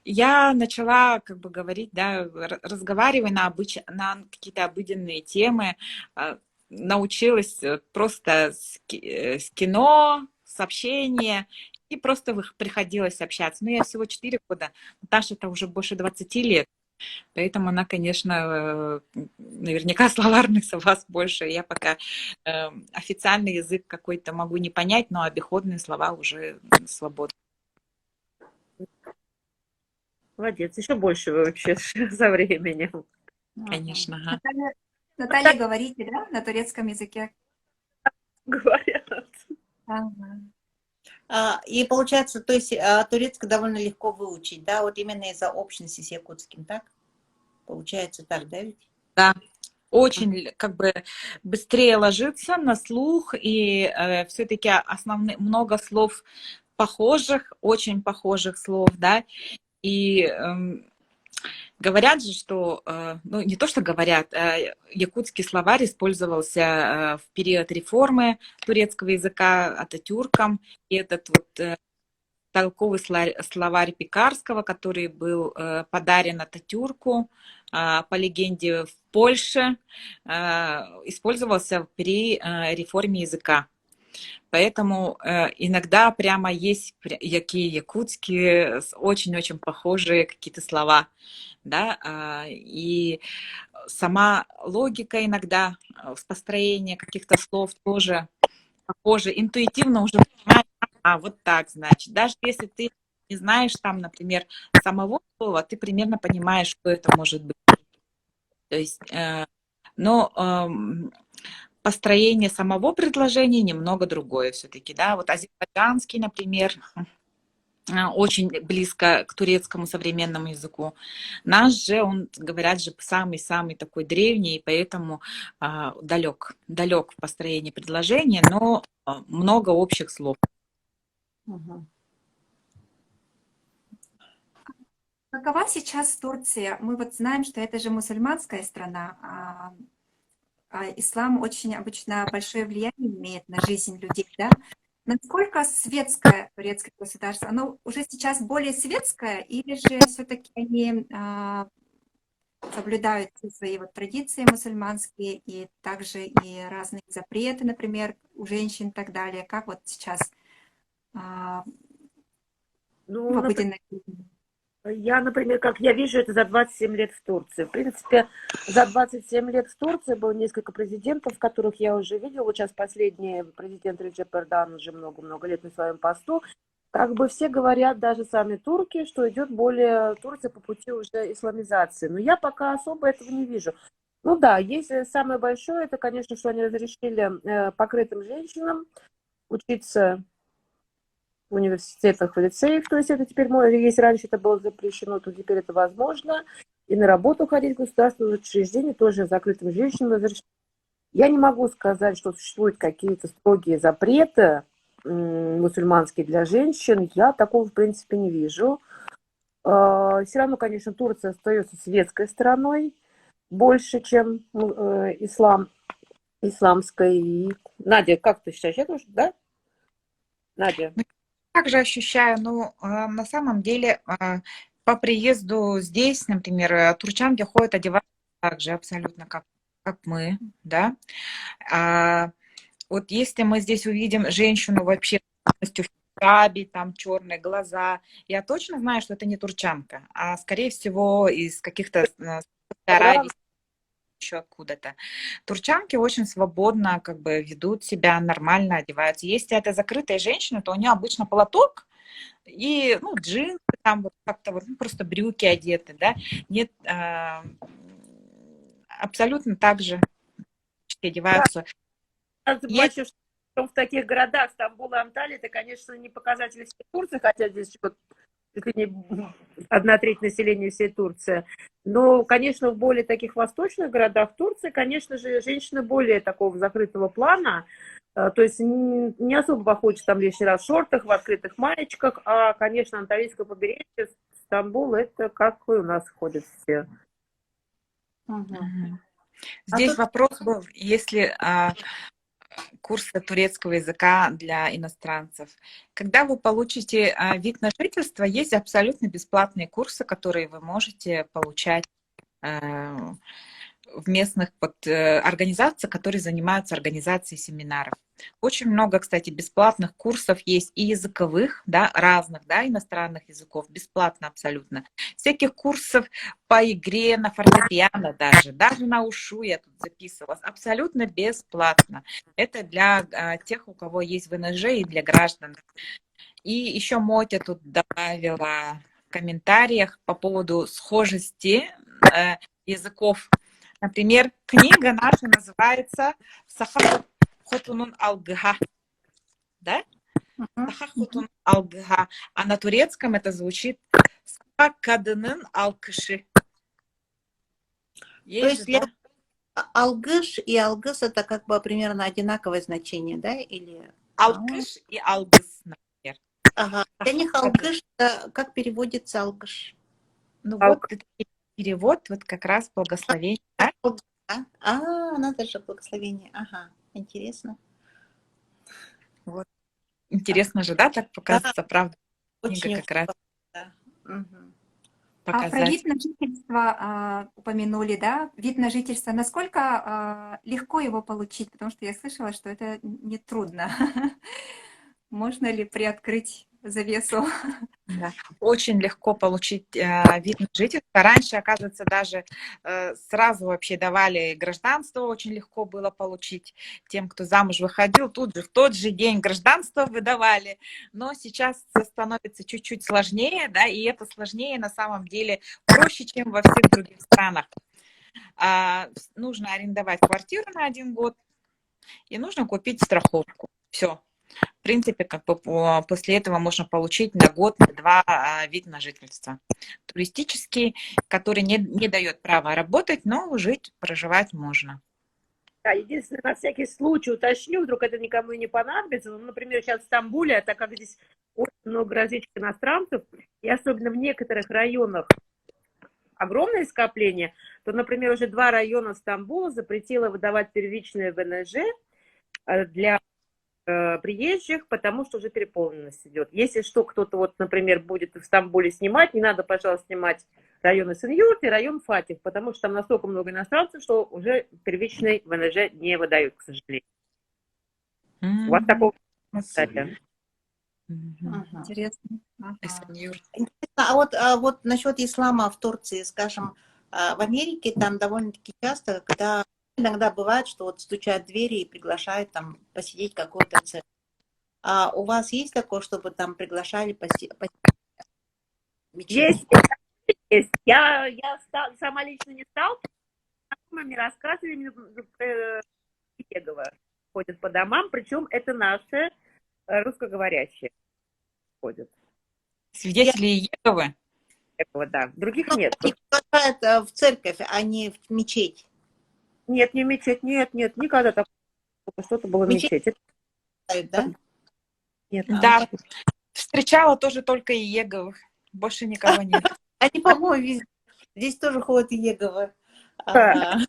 Я начала как бы говорить, да, разговаривая на какие-то обыденные темы, научилась просто с кино, сообщения, и просто приходилось общаться. Но я всего 4 года, Наташа это уже больше 20 лет, поэтому она, конечно, наверняка словарный запас больше. Я пока официальный язык какой-то могу не понять, но обиходные слова уже свободны. Молодец, еще больше выучишь со временем. Конечно, ага. Наталья, говорите, да, на турецком языке? Говорят. Ага. И получается, то есть турецкий довольно легко выучить, да, вот именно из-за общности с якутским, так? Получается так, да, ведь? Да, очень как бы быстрее ложится на слух, и все-таки много слов похожих, очень похожих слов, да, и говорят же, что, ну не то, что говорят, якутский словарь использовался в период реформы турецкого языка Ататюрком, и этот вот толковый словарь Пекарского, который был подарен Ататюрку, по легенде, в Польше, использовался при реформе языка. Поэтому иногда прямо есть якутские очень-очень похожие какие-то слова, да, и сама логика иногда, построение каких-то слов тоже похоже, интуитивно уже понимаешь, вот так, значит. Даже если ты не знаешь там, например, самого слова, ты примерно понимаешь, что это может быть. То есть, но построение самого предложения немного другое все-таки, да. Вот азербайджанский, например, очень близко к турецкому современному языку. Наш же, он, говорят же, самый-самый такой древний, и поэтому далек в построении предложения, но много общих слов. Угу. Какова сейчас Турция? Мы вот знаем, что это же мусульманская страна, а ислам очень обычно большое влияние имеет на жизнь людей, да? Насколько светское турецкое государство? Оно уже сейчас более светское, или же все-таки они соблюдают все свои вот традиции мусульманские и также и разные запреты, например, у женщин и так далее? Как вот сейчас в Ну, обыденной жизни? я, например, как я вижу это за 27 лет в Турции. В принципе, за 27 лет в Турции было несколько президентов, которых я уже видела. Вот сейчас последний президент Реджеп Эрдоган уже много-много лет на своем посту. Как бы все говорят, даже сами турки, что идет более Турция по пути уже исламизации. Но я пока особо этого не вижу. Ну да, есть самое большое, это, конечно, что они разрешили покрытым женщинам учиться в университетах, в лицеях, то есть это теперь, если раньше это было запрещено, то теперь это возможно, и на работу ходить в государственные учреждения тоже закрытым женщинам разрешено. Я не могу сказать, что существуют какие-то строгие запреты мусульманские для женщин, я такого, в принципе, не вижу. Все равно, конечно, Турция остается светской страной больше, чем исламской. Надя, как ты считаешь, это уже, да? Надя? Также ощущаю, ну, на самом деле, по приезду здесь, например, турчанки ходят одеваться так же абсолютно, как мы, да. Вот если мы здесь увидим женщину вообще полностью в хиджабе, там черные глаза, я точно знаю, что это не турчанка, а скорее всего из каких-то Аравий. еще откуда-то. Турчанки очень свободно как бы ведут себя, нормально одеваются. Если это закрытая женщина, то у нее обычно платок и, ну, джинсы, там вот как-то вот, ну, просто брюки одеты, да. Нет, абсолютно так же одеваются. Я Есть бачу, что в таких городах, Стамбул и Анталия, это, конечно, не показатель всей Турции, хотя здесь вот чуть ли не 1/3 населения всей Турции. Но, конечно, в более таких восточных городах Турции, конечно же, женщины более такого закрытого плана, то есть не особо походишь там лишний раз в шортах, в открытых маечках, а, конечно, Анталийское побережье, Стамбул, это как и у нас ходят все. Мгм. Здесь тут- вопрос был, если курсы турецкого языка для иностранцев. Когда вы получите вид на жительство, есть абсолютно бесплатные курсы, которые вы можете получать в местных организациях, которые занимаются организацией семинаров. Очень много, кстати, бесплатных курсов есть и языковых, да, разных, да, иностранных языков, бесплатно абсолютно. Всяких курсов по игре на фортепиано даже на ушу я тут записывалась, абсолютно бесплатно. Это для тех, у кого есть ВНЖ, и для граждан. И еще Мотя тут добавила в комментариях по поводу схожести языков. Например, книга наша называется «Саха Хотунун Алгха». Да? «Саха Хотунун Алгха». А на турецком это звучит «Саха Кадынын Алкышы». То Есть есть же, да? алгыш и алгыс это как бы примерно одинаковое значение, да? Или... Алкыш и алгыс, например. Ага. Для них алгыш, как переводится алгыш? Ну вот это перевод, вот как раз благословение. Да? Надо же, благословение. Ага, интересно. Вот. Интересно же, да, так показывается, правда? Книга Очень как раз да. Мгм. А про вид показать. на жительство упомянули, да? Вид на жительство, насколько легко его получить? Потому что я слышала, что это не трудно. Можно ли приоткрыть завесу? Да. Очень легко получить вид на жительство. Раньше, оказывается, даже сразу вообще давали гражданство, очень легко было получить тем, кто замуж выходил, тут же в тот же день гражданство выдавали. Но сейчас становится чуть-чуть сложнее, да, и это сложнее на самом деле проще, чем во всех других странах. Нужно арендовать квартиру на 1 год и нужно купить страховку. Все. В принципе, как бы после этого можно получить на год, на 2 вид на жительство. Туристический, который не дает права работать, но жить, проживать можно. Да, единственное, на всякий случай уточню, вдруг это никому и не понадобится. Ну, например, сейчас в Стамбуле, так как здесь очень много различных иностранцев, и особенно в некоторых районах огромное скопление, то, например, уже 2 района Стамбула запретило выдавать первичное ВНЖ для приезжих, потому что уже переполненность идет. Если что, кто-то вот, например, будет в Стамбуле снимать, не надо, пожалуйста, снимать район Эсенюрт и район Фатих, потому что там настолько много иностранцев, что уже первичный ВНЖ не выдают, к сожалению. Вот такого, кстати. Ага. Интересно. Ага. Интересно, а вот насчет ислама в Турции, скажем, в Америке там довольно-таки часто, когда иногда бывает, что вот стучат в двери и приглашают там посидеть какой-то церковь. А у вас есть такое, чтобы там приглашали посетить мечеть? Есть. Я сама лично не сталкивалась, знакомыми рассказывали, Егово ходят по домам, причем это наши русскоговорящие ходят. Свидетели Иеговы? Егово, да. Других нет. Они приглашают в церковь, а не в мечеть. Нет, не мечеть, нет, никогда такого что-то было в Мечеть мечети. Да? Нет. Да, встречала тоже только Иеговых, больше никого нет. Они, по-моему, везде. Здесь тоже ходят Иеговы. Да.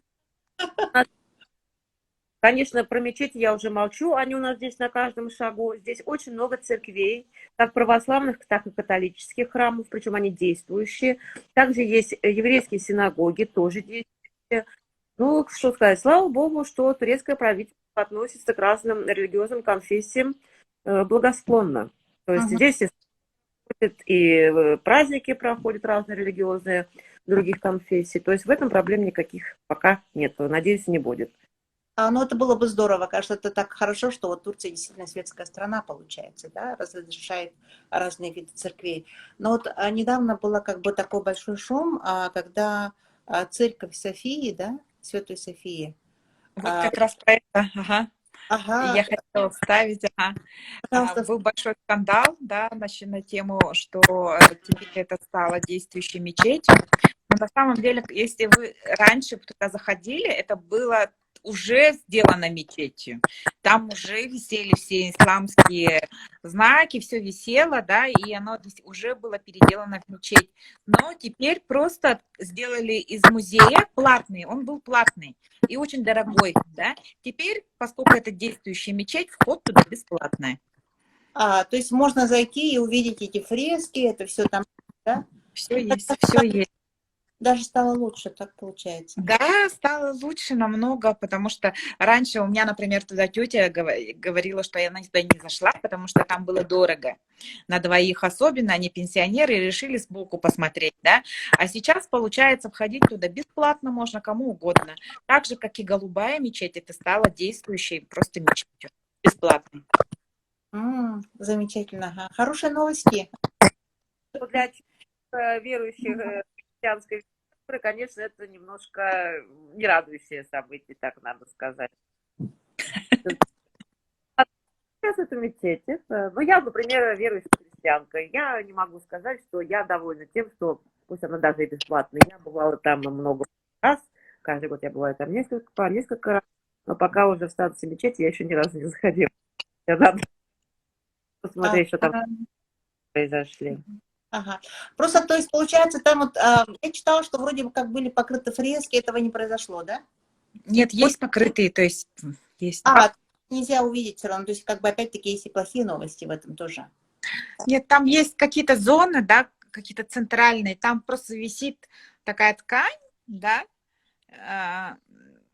Конечно, про мечети я уже молчу, они у нас здесь на каждом шагу. Здесь очень много церквей, как православных, так и католических храмов, причем они действующие. Также есть еврейские синагоги, тоже действующие. Ну, что сказать, слава богу, что турецкое правительство относится к разным религиозным конфессиям благосклонно. То есть здесь и праздники проходят разные религиозные. других конфессий. То есть в этом проблем никаких пока нет. Надеюсь, не будет. Ну, это было бы здорово. Кажется, это так хорошо, что вот Турция действительно светская страна, получается, да, разрешает разные виды церквей. Но вот недавно было как бы такой большой шум, когда церковь Софии, да, Святой Софии. Вот как раз про это, ага. Ага, Я хотела вставить, ага. пожалуйста. Был большой скандал, да, на тему, что теперь это стало действующей мечетью. Но на самом деле, если вы раньше туда заходили, это было уже сделано мечетью. Там уже висели все исламские знаки, все висело, да, и оно уже было переделано в мечеть. Но теперь просто сделали из музея платный, он был платный и очень дорогой, да. Теперь, поскольку это действующая мечеть, вход туда бесплатный. То есть можно зайти и увидеть эти фрески, это все там, да? Все есть, все есть. Даже стало лучше, так получается. Да, стало лучше намного, потому что раньше у меня, например, туда тетя говорила, что я туда не зашла, потому что там было дорого. На двоих особенно, они пенсионеры, и решили сбоку посмотреть, да. А сейчас, получается, входить туда бесплатно можно кому угодно. Так же, как и голубая мечеть, это стало действующей просто мечетью, бесплатной. Замечательно. Ага. Хорошие новости. Для верующих христианской веры, конечно, это немножко нерадующее событие, так надо сказать. Сейчас это мечеть. Ну, я, например, верующая христианка. Я не могу сказать, что я довольна тем, что пусть она даже и бесплатная. Я бывала там много раз. Каждый год я бываю там несколько раз. Но пока уже в статусе мечети я еще ни разу не заходила. Надо посмотреть, что там произошли. Ага. Просто, то есть, получается, там вот, я читала, что вроде бы как были покрыты фрески, этого не произошло, да? Нет, есть покрытые, то есть есть. Нельзя увидеть все равно, то есть, как бы, опять-таки, есть и плохие новости в этом тоже. Нет, там есть какие-то зоны, да, какие-то центральные, там просто висит такая ткань, да,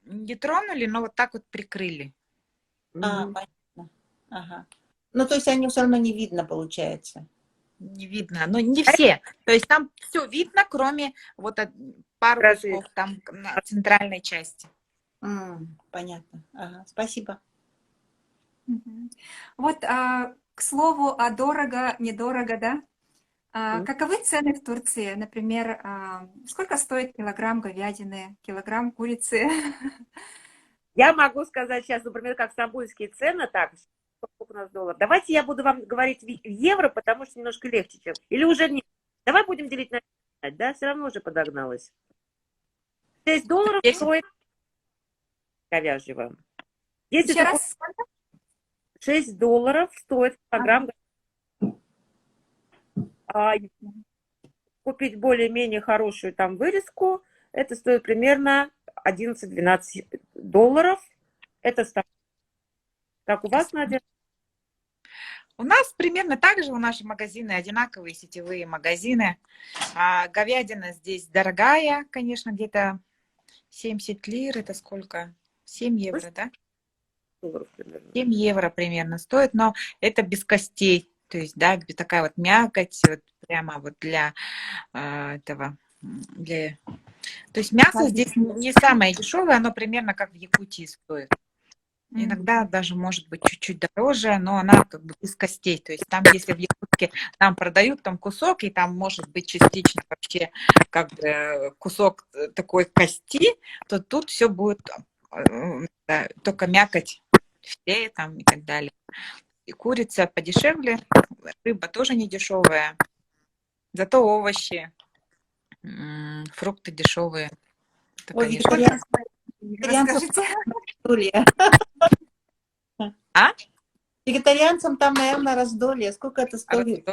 не тронули, но вот так вот прикрыли. Понятно. Ага. Ну, то есть, они все равно не видно, получается. Не видно, но не все. То есть там все видно, кроме вот пару кусков там на центральной части. Понятно. Ага. Спасибо. Вот, к слову, дорого, недорого, да? Каковы цены в Турции? Например, сколько стоит килограмм говядины, килограмм курицы? Я могу сказать сейчас, например, как стамбульские цены, так, сколько у нас долларов. Давайте я буду вам говорить в евро, потому что немножко легче, чем... Или уже не... Давай будем делить на 5, да? Все равно уже подогналось. $6 стоит говяжьего. Если Еще раз. $6 стоит килограмм. Купить более-менее хорошую там вырезку, это стоит примерно $11-12. Это как у вас, Надя? У нас примерно так же, у наших магазины одинаковые, сетевые магазины. Говядина здесь дорогая, конечно, где-то 70 лир, это сколько? 7 евро, да? 7 евро примерно стоит, но это без костей. То есть, да, такая вот мякоть, вот прямо вот для этого. То есть мясо здесь не самое дешевое, оно примерно как в Якутии стоит. Иногда даже может быть чуть-чуть дороже, но она как бы без костей. То есть там, если в Якутске нам продают там кусок, и там может быть частично вообще как бы кусок такой кости, то тут все будет только мякоть, филе там и так далее. И курица подешевле, рыба тоже не дешевая, зато овощи, фрукты дешевые. Ой, расскажите. Вегетарианцам там, наверное, раздолье. Сколько это стоит?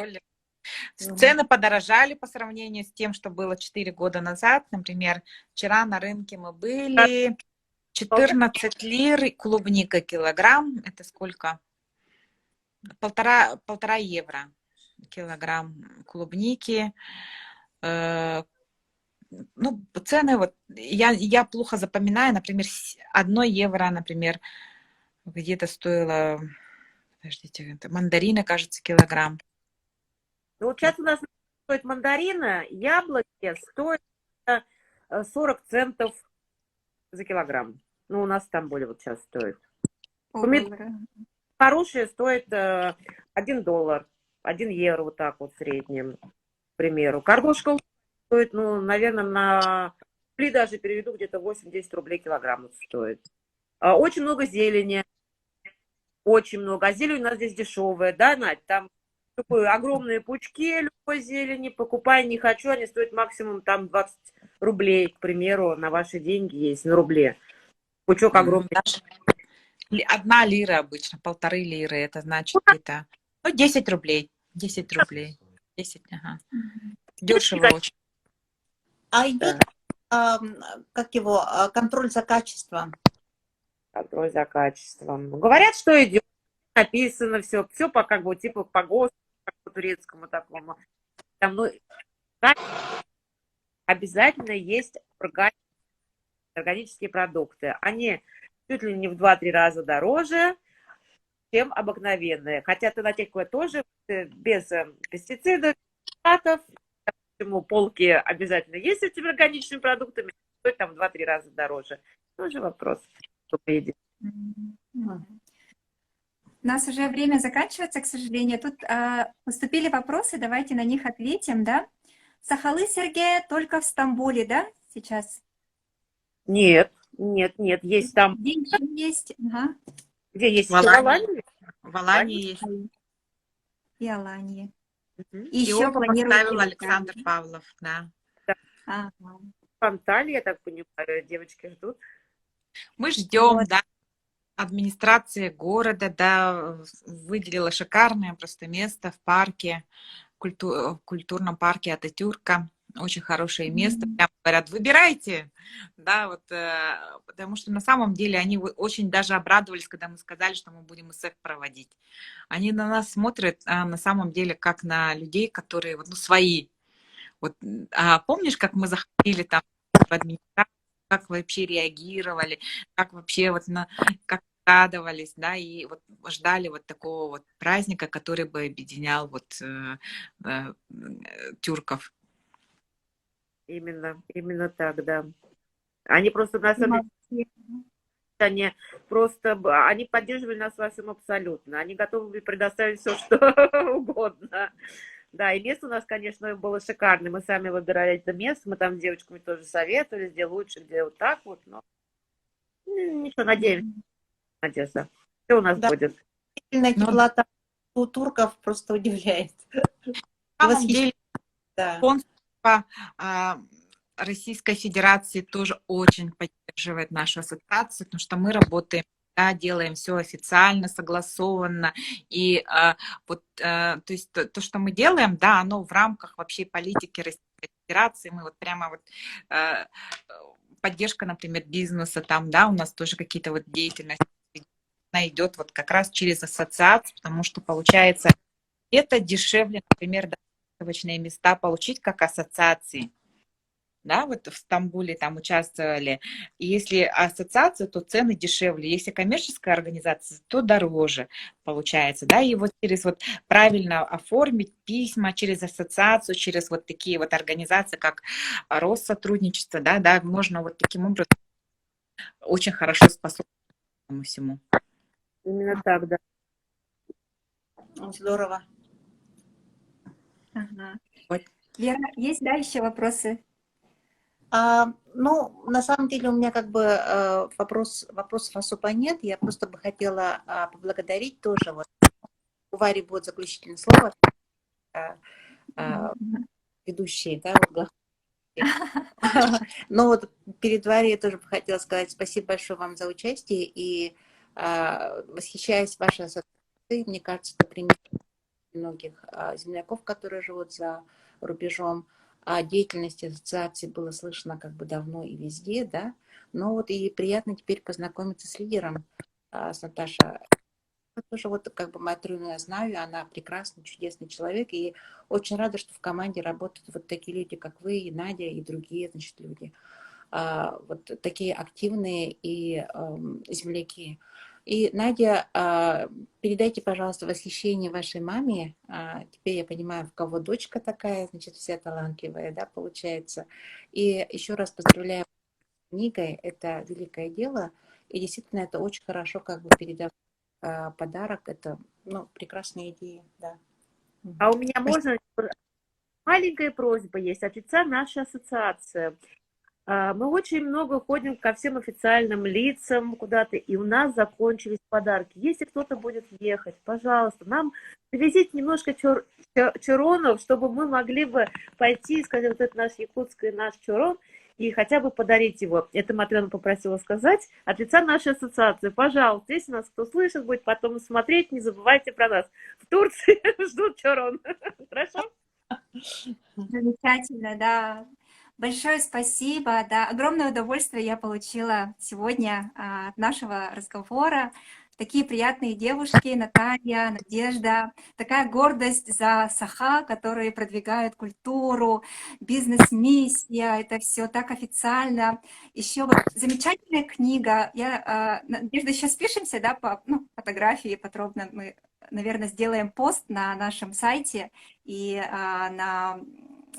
Цены подорожали по сравнению с тем, что было 4 года назад. Например, вчера на рынке мы были 14 лир клубника килограмм. Это сколько? Полтора евро килограмм клубники. Ну, цены вот, я плохо запоминаю, например, 1 евро, например, где-то стоило, подождите, это мандарины, кажется, килограмм. Ну, вот сейчас у нас стоит мандарина, яблоки стоят где-то 40 центов за килограмм. Ну, у нас в Стамбуле вот сейчас стоит. Помидоры хорошие стоят $1, 1 евро, вот так вот в среднем, к примеру. Картошка стоит, ну, наверное, на рубли даже переведу, где-то 8-10 рублей килограмм вот стоит. Очень много зелени, очень много. А зелень у нас здесь дешевая, да, Надь? Там такие огромные пучки любой зелени, покупай не хочу, они стоят максимум там 20 рублей, к примеру, на ваши деньги есть, на рубле. Пучок огромный. Даже 1 лира обычно, 1,5 лиры, это значит где-то, ну, 10 рублей, 10 рублей, 10, ага. Дешево очень. А идет, как его, контроль за качеством? Контроль за качеством. Говорят, что идет, написано все, все по как бы типа по ГОСТу, по турецкому такому. Там, ну, обязательно есть органические продукты. Они чуть ли не в 2-3 раза дороже, чем обыкновенные. Хотя тонотековые тоже без пестицидов, химикатов. Почему полки обязательно есть с этими органическими продуктами, стоит там в 2-3 раза дороже. Тоже вопрос, что поедет. У нас уже время заканчивается, к сожалению. Тут поступили вопросы, давайте на них ответим, да? Сахалы, Сергей, только в Стамбуле, да, сейчас? Нет, нет, нет, есть там, Где еще есть? Ага. где есть В Алании. Алании. В Алании есть. И Алании. Мгм. И И еще оба планируете поставил в Александр Италии. Павлов, да. Ага. В Анталии, я так понимаю, девочки ждут. Мы ждем, Вот. да. Администрация города, да, выделила шикарное просто место в парке, в культурном парке Ататюрка. Очень хорошее место. Прям говорят, выбирайте. Да, вот, потому что на самом деле они очень даже обрадовались, когда мы сказали, что мы будем ИСЭФ проводить. Они на нас смотрят на самом деле как на людей, которые вот, ну, свои. Вот, помнишь, как мы заходили там в администрацию, как вообще реагировали, как вообще вот как радовались, да, и вот ждали вот такого вот праздника, который бы объединял вот тюрков. Именно так, да. Они просто на самом деле, Молодцы. они поддерживали нас во всем абсолютно. Они готовы были предоставить все, что угодно. Да, и место у нас, конечно, было шикарное. Мы сами выбирали это место, мы там с девочками тоже советовали, где лучше, где вот так вот. Но ничего, надеемся, Надежда. Все у нас Да. будет. Сильная Ну, теплота у турков просто удивляет. на самом деле Да. консульство Российской Федерации тоже очень поддерживает нашу ассоциацию, потому что мы работаем, да, делаем все официально, согласованно. И то есть то, что мы делаем, да, оно в рамках вообще политики Российской Федерации. Мы вот прямо вот поддержка, например, бизнеса там, да, у нас тоже какие-то вот деятельности, она идет вот как раз через ассоциацию, потому что получается это дешевле, например, выставочные места получить как ассоциации. Да, вот в Стамбуле там участвовали. И если ассоциация, то цены дешевле. Если коммерческая организация, то дороже получается. Да, и вот через вот правильно оформить письма через ассоциацию, через вот такие вот организации, как Россотрудничество, да, можно вот таким образом очень хорошо способствовать этому всему. Именно так, да. Здорово. Ага. Вот. Вера, есть, да, еще вопросы? Ну, на самом деле у меня как бы вопросов особо нет. Я просто бы хотела поблагодарить тоже. Вот у Вари будет заключительное слово. Ведущие, да, вот, но вот перед Варей я тоже бы хотела сказать спасибо большое вам за участие и восхищаюсь вашей ассоциацией. Мне кажется, это пример многих земляков, которые живут за рубежом. О деятельности ассоциации было слышно как бы давно и везде, да, но вот и приятно теперь познакомиться с лидером, с Наташей. Тоже вот как бы мою трудную я знаю, она прекрасный, чудесный человек, и очень рада, что в команде работают вот такие люди, как вы, и Надя, и другие, значит, люди, вот такие активные и земляки. И, Надя, передайте, пожалуйста, восхищение вашей маме. Теперь я понимаю, в кого дочка такая, значит, вся талантливая, да, получается. И еще раз поздравляю с книгой, это великое дело. И действительно, это очень хорошо, как бы передав подарок. Это, ну, прекрасная идея, да. А у меня можно маленькая просьба есть от лица нашей ассоциации. Мы очень много ходим ко всем официальным лицам куда-то, и у нас закончились подарки. Если кто-то будет ехать, пожалуйста, нам привезите немножко чаронов, чтобы мы могли бы пойти и сказать, вот это наш якутский, наш чарон, и хотя бы подарить его. Это Матрена попросила сказать от лица нашей ассоциации. Пожалуйста, если нас кто слышит, будет потом смотреть, не забывайте про нас. В Турции ждут чарон. Хорошо? Замечательно, да. Большое спасибо, да. Огромное удовольствие я получила сегодня от нашего разговора. Такие приятные девушки, Наталья, Надежда, такая гордость за Саха, которые продвигают культуру, бизнес-миссия, это все так официально. Еще вот замечательная книга. Надежда, еще спишемся, да, по фотографии подробно мы, наверное, сделаем пост на нашем сайте и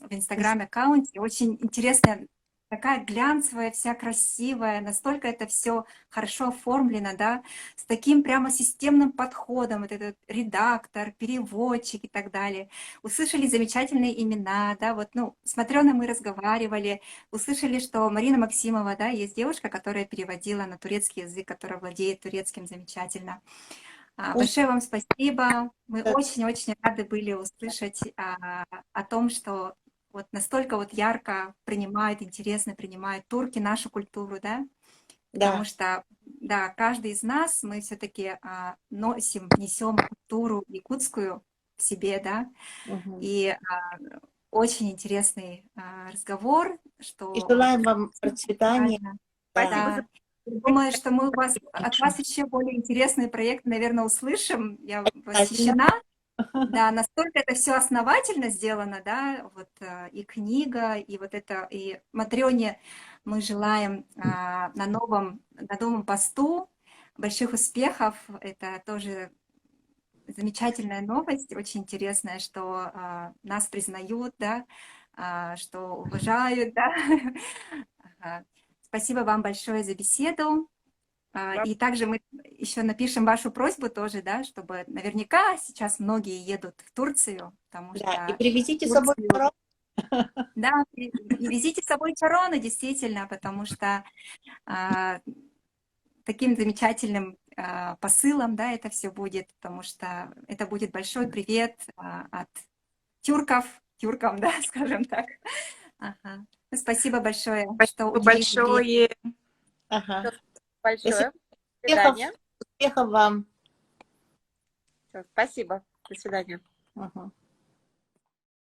в Инстаграме-аккаунте. Очень интересная, такая глянцевая, вся красивая, настолько это все хорошо оформлено, да, с таким прямо системным подходом, вот этот редактор, переводчик и так далее. Услышали замечательные имена, да, вот, ну, с Матрёной мы разговаривали, услышали, что Марина Максимова, да, есть девушка, которая переводила на турецкий язык, которая владеет турецким замечательно. Большое вам спасибо. Мы очень-очень рады были услышать о том, что вот настолько вот ярко принимают, интересно принимают турки нашу культуру, да? Потому что, да, каждый из нас, мы все-таки несем культуру якутскую в себе, да? И очень интересный разговор, что... И желаем вам процветания. Спасибо за... Думаю, что мы от вас еще более интересный проект, наверное, услышим. Я восхищена. Да, настолько это все основательно сделано, да, вот и книга, и вот это, и Матрёне мы желаем на новом посту больших успехов. Это тоже замечательная новость, очень интересная, что нас признают, да, что уважают, да. Спасибо вам большое за беседу. И также мы еще напишем вашу просьбу тоже, да, чтобы наверняка сейчас многие едут в Турцию, потому что... Да, и привезите с собой чарон. Да, и везите с собой чароны, действительно, потому что таким замечательным посылом, да, это все будет, потому что это будет большой привет от тюркам, да, скажем так. Ага. Спасибо большое, что уделили большое. Ага. Большое. До свидания. Успехов вам. Спасибо. До свидания. Ага.